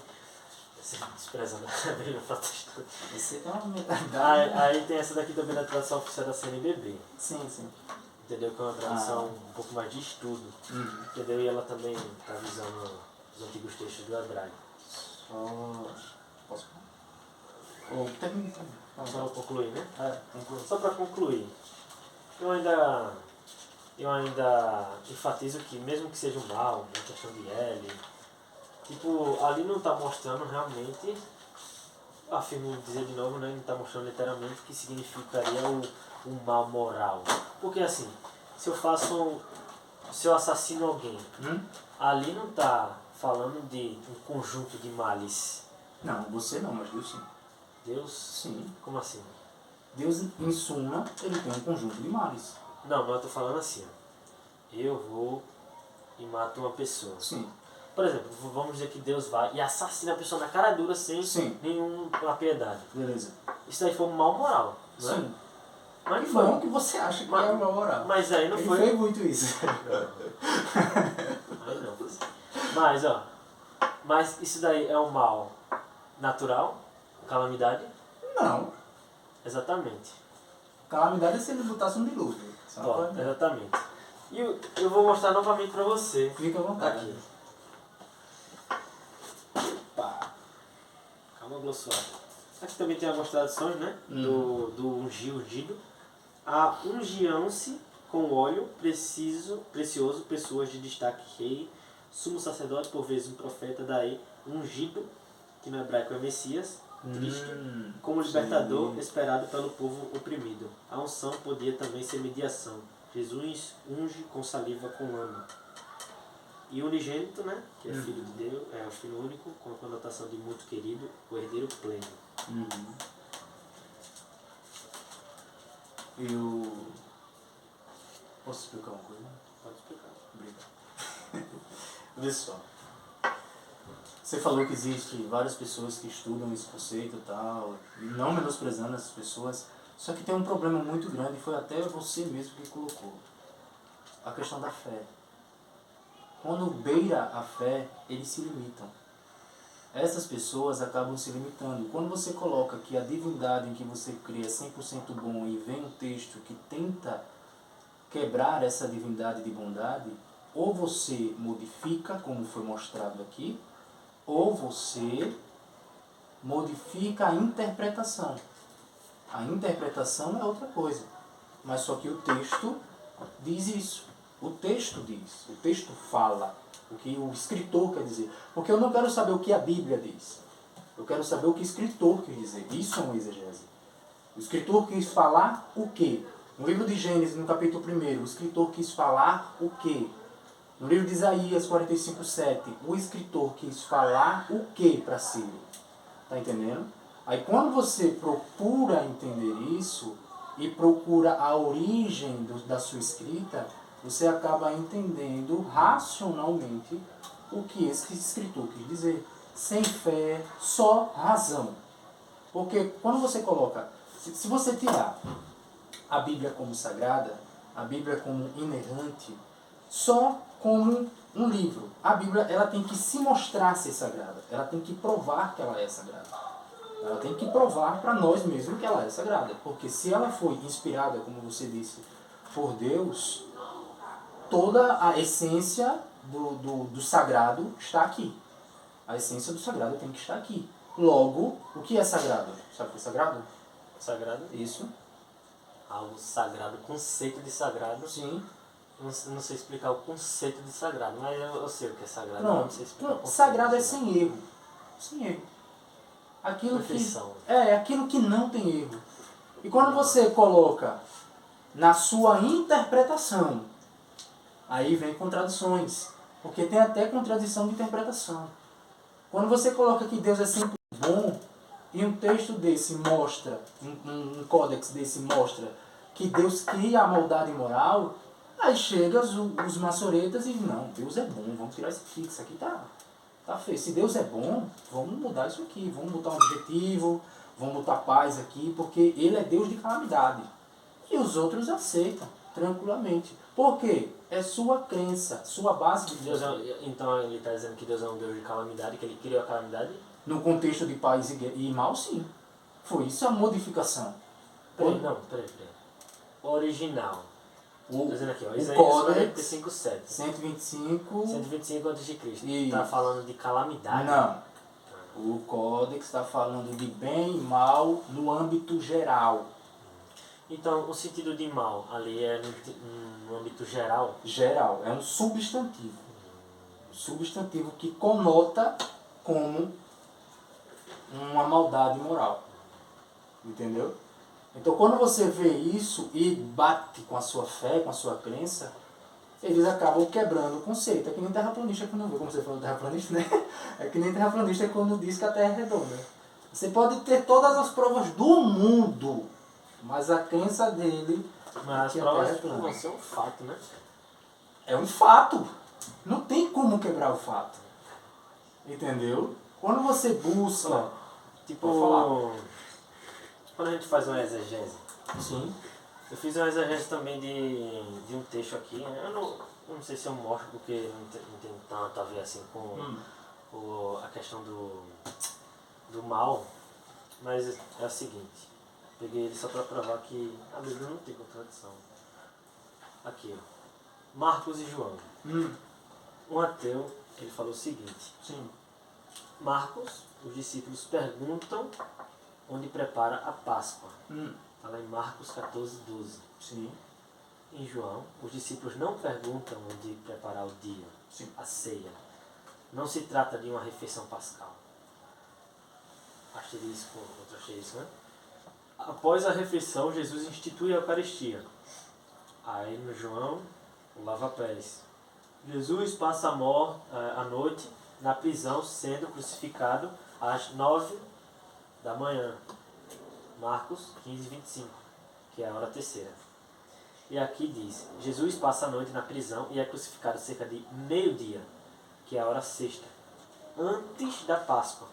Desprezando a Bíblia protestante. Esse é uma metade. Aí tem essa daqui também da tradução oficial da CNBB. Sim, sim. Entendeu? Que é uma tradução um pouco mais de estudo. Entendeu? E ela também está visando os antigos textos do hebraico. Posso? Ou termina. Só concluir, né? Conclui. Só para concluir, eu ainda enfatizo que mesmo que seja um mal, uma questão de L, tipo, ali não está mostrando realmente, afirmo dizer de novo, né, não está mostrando literalmente o que significaria o mal moral. Porque assim, se eu assassino alguém, ali não está falando de um conjunto de males. Não, você não, mas Deus sim. Deus? Sim. Como assim? Deus, em suma, ele tem um conjunto de males. Não, mas eu tô falando assim, ó. Eu vou e mato uma pessoa. Sim. Por exemplo, vamos dizer que Deus vai e assassina a pessoa na cara dura sem nenhuma piedade. Beleza. Isso daí foi um mal moral, não é? Sim. Mas Que foi. bom que você acha que é uma moral. Mas aí não Ele foi. fez muito isso. Aí não. Mas, ó. Mas isso daí é um mal natural? Calamidade? Não. Exatamente. Calamidade é se ele botasse um dilúvio. Ó, exatamente. E eu vou mostrar novamente pra você. Fica à vontade. Aqui. Pá. Calma, glossuário. Aqui também tem algumas traduções, né? Do ungir, ungido. Ungiam-se com óleo precioso pessoas de destaque, rei, sumo sacerdote, por vezes um profeta, daí ungido, que no hebraico é Messias, Cristo, como libertador esperado pelo povo oprimido. A unção podia também ser mediação. Jesus unge com saliva com lama. E o unigênito, né, que é filho de Deus, é o filho único, com a conotação de muito querido, o herdeiro pleno. Posso explicar uma coisa? Pode explicar. Obrigado. Vê só. Você falou que existe várias pessoas que estudam esse conceito e tal, não menosprezando essas pessoas, só que tem um problema muito grande, e foi até você mesmo que colocou. A questão da fé. Quando beira a fé, eles se limitam. Essas pessoas acabam se limitando. Quando você coloca que a divindade em que você crê é 100% bom e vem um texto que tenta quebrar essa divindade de bondade, ou você modifica, como foi mostrado aqui, ou você modifica a interpretação. A interpretação é outra coisa. Mas só que o texto diz isso. O texto diz. O texto fala. O que o escritor quer dizer. Porque eu não quero saber o que a Bíblia diz. Eu quero saber o que o escritor quer dizer. Isso é uma exegese. O escritor quis falar o quê? No livro de Gênesis, no capítulo 1, o escritor quis falar o quê? No livro de Isaías 45:7, o escritor quis falar o quê para Ciro? Está entendendo? Aí quando você procura entender isso e procura a origem da sua escrita, você acaba entendendo racionalmente o que esse escritor quis dizer. Sem fé, só razão. Porque quando você coloca, se você tirar a Bíblia como sagrada, a Bíblia como inerrante, só como um livro. A Bíblia ela tem que se mostrar ser sagrada. Ela tem que provar que ela é sagrada. Ela tem que provar para nós mesmos que ela é sagrada. Porque se ela foi inspirada, como você disse, por Deus, toda a essência do sagrado está aqui. A essência do sagrado tem que estar aqui. Logo, o que é sagrado? Sabe o que é sagrado? Sagrado? Isso. Algo sagrado, conceito de sagrado. Sim. Não sei explicar o conceito de sagrado, mas eu sei o que é sagrado. Não, Não sei explicar o conceito sagrado de é sem erro. Sem erro. Aquilo Perfeição. aquilo que não tem erro. E quando você coloca na sua interpretação, aí vem contradições. Porque tem até contradição de interpretação. Quando você coloca que Deus é sempre bom, e um texto desse mostra, um códex desse mostra que Deus cria a maldade moral, aí chega os maçoretas e dizem, não, Deus é bom, vamos tirar isso aqui tá feio. Se Deus é bom, vamos mudar isso aqui, vamos botar um objetivo, vamos botar paz aqui, porque Ele é Deus de calamidade. E os outros aceitam, tranquilamente. Por quê? É sua crença, sua base de Deus. Então ele está dizendo que Deus é um Deus de calamidade, que ele criou a calamidade? No contexto de paz e mal, sim. Foi isso a modificação. Peraí. O original. Estou dizendo aqui, ó, Isaías Códex 45:7. 125. 125 a.C. Isso. Está falando de calamidade? Não. O Códex está falando de bem e mal no âmbito geral. Então, o sentido de mal ali é no âmbito geral? Geral. É um substantivo. Um substantivo que conota como uma maldade moral. Entendeu? Então, quando você vê isso e bate com a sua fé, com a sua crença, eles acabam quebrando o conceito. É que nem terraplanista quando vê, como você falou terraplanista, né? É que nem terraplanista quando diz que a Terra é redonda. Você pode ter todas as provas do mundo, mas a crença dele Mas é que as a Terra é provas plana. vão ser um fato, né? É um fato. Não tem como quebrar o fato. Entendeu? Quando você busca... Tipo, Pode falar. quando a gente faz uma exegese, Sim. eu fiz uma exegese também de um texto aqui, eu não sei se eu mostro porque não tem tanto a ver assim com a questão do mal, mas é o seguinte, peguei ele só para provar que a Bíblia não tem contradição. Aqui, ó, Marcos e João. Um ateu, ele falou o seguinte, Sim. Marcos, os discípulos perguntam onde prepara a Páscoa. Está lá em Marcos 14:12. Sim. Em João, os discípulos não perguntam onde preparar o dia, Sim. a ceia. Não se trata de uma refeição pascal. Asterisco, né? Após a refeição, Jesus institui a Eucaristia. Aí no João, o lava-pés. Jesus passa a noite na prisão, sendo crucificado às 9 da manhã. Marcos 15:25, que é a hora terceira. E aqui diz, Jesus passa a noite na prisão e é crucificado cerca de meio-dia, que é a hora sexta, antes da Páscoa.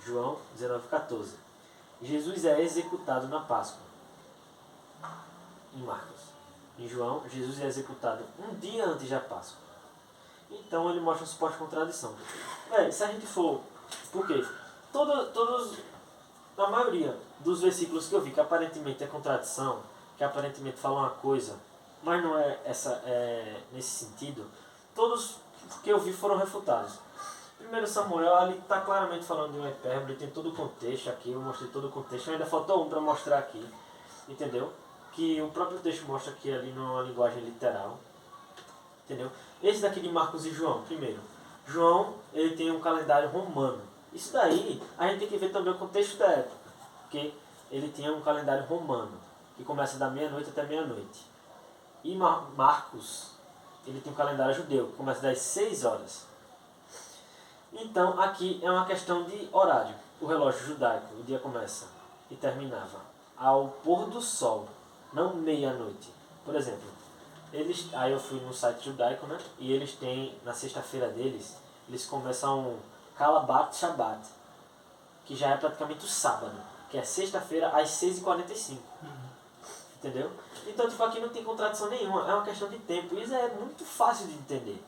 João 19,14. Jesus é executado na Páscoa. Em Marcos. Em João, Jesus é executado um dia antes da Páscoa. Então ele mostra uma suposta contradição. Se a gente for... Por quê? A maioria dos versículos que eu vi que aparentemente é contradição, que aparentemente falam uma coisa, mas não é nesse sentido, todos que eu vi foram refutados. Primeiro Samuel, ali está claramente falando de uma hipérbole, tem todo o contexto aqui, eu mostrei todo o contexto, ainda faltou um para mostrar aqui, entendeu? Que o próprio texto mostra que ali não é uma linguagem literal, entendeu? Esse daqui de Marcos e João, primeiro. João, ele tem um calendário romano. Isso daí, a gente tem que ver também o contexto da época, porque ele tinha um calendário romano, que começa da meia-noite até meia-noite. E Marcos, ele tem um calendário judeu, que começa das 6 horas. Então, aqui é uma questão de horário. O relógio judaico, o dia começa e terminava ao pôr do sol, não meia-noite. Por exemplo, aí eu fui no site judaico, né? E eles têm, na sexta-feira deles, eles começam Kalabat Shabbat, que já é praticamente o sábado, que é sexta-feira às 6h45. Entendeu? Então, tipo, aqui não tem contradição nenhuma, é uma questão de tempo. Isso é muito fácil de entender.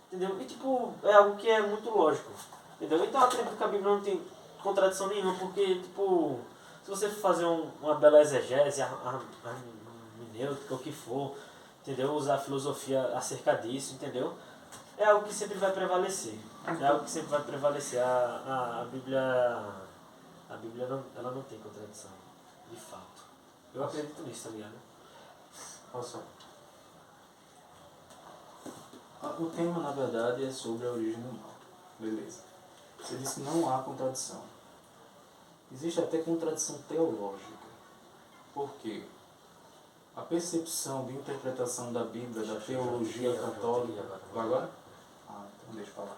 Entendeu? E, tipo, é algo que é muito lógico. Entendeu? Então, eu acredito que a Bíblia não tem contradição nenhuma, porque, tipo, se você for fazer uma bela exegese, hermenêutica, o que for, entendeu? Usar a filosofia acerca disso, entendeu? É algo que sempre vai prevalecer. É algo que sempre vai prevalecer. A Bíblia não, ela não tem contradição, de fato. Eu acredito nisso, tá ligado? Posso? O tema, na verdade, é sobre a origem do mal. Beleza. Você disse que não há contradição. Existe até contradição teológica. Por quê? A percepção de interpretação da Bíblia, da teologia católica... Vai agora? Ah, então deixa eu falar.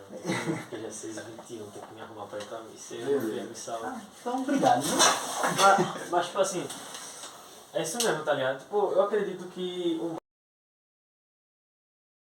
Porque já é 6h21, tem que me arrumar pra ir pra missa. Eu me salvo. Então, obrigado, né? Mas, tipo assim, é isso mesmo, tá ligado? Tipo, eu acredito que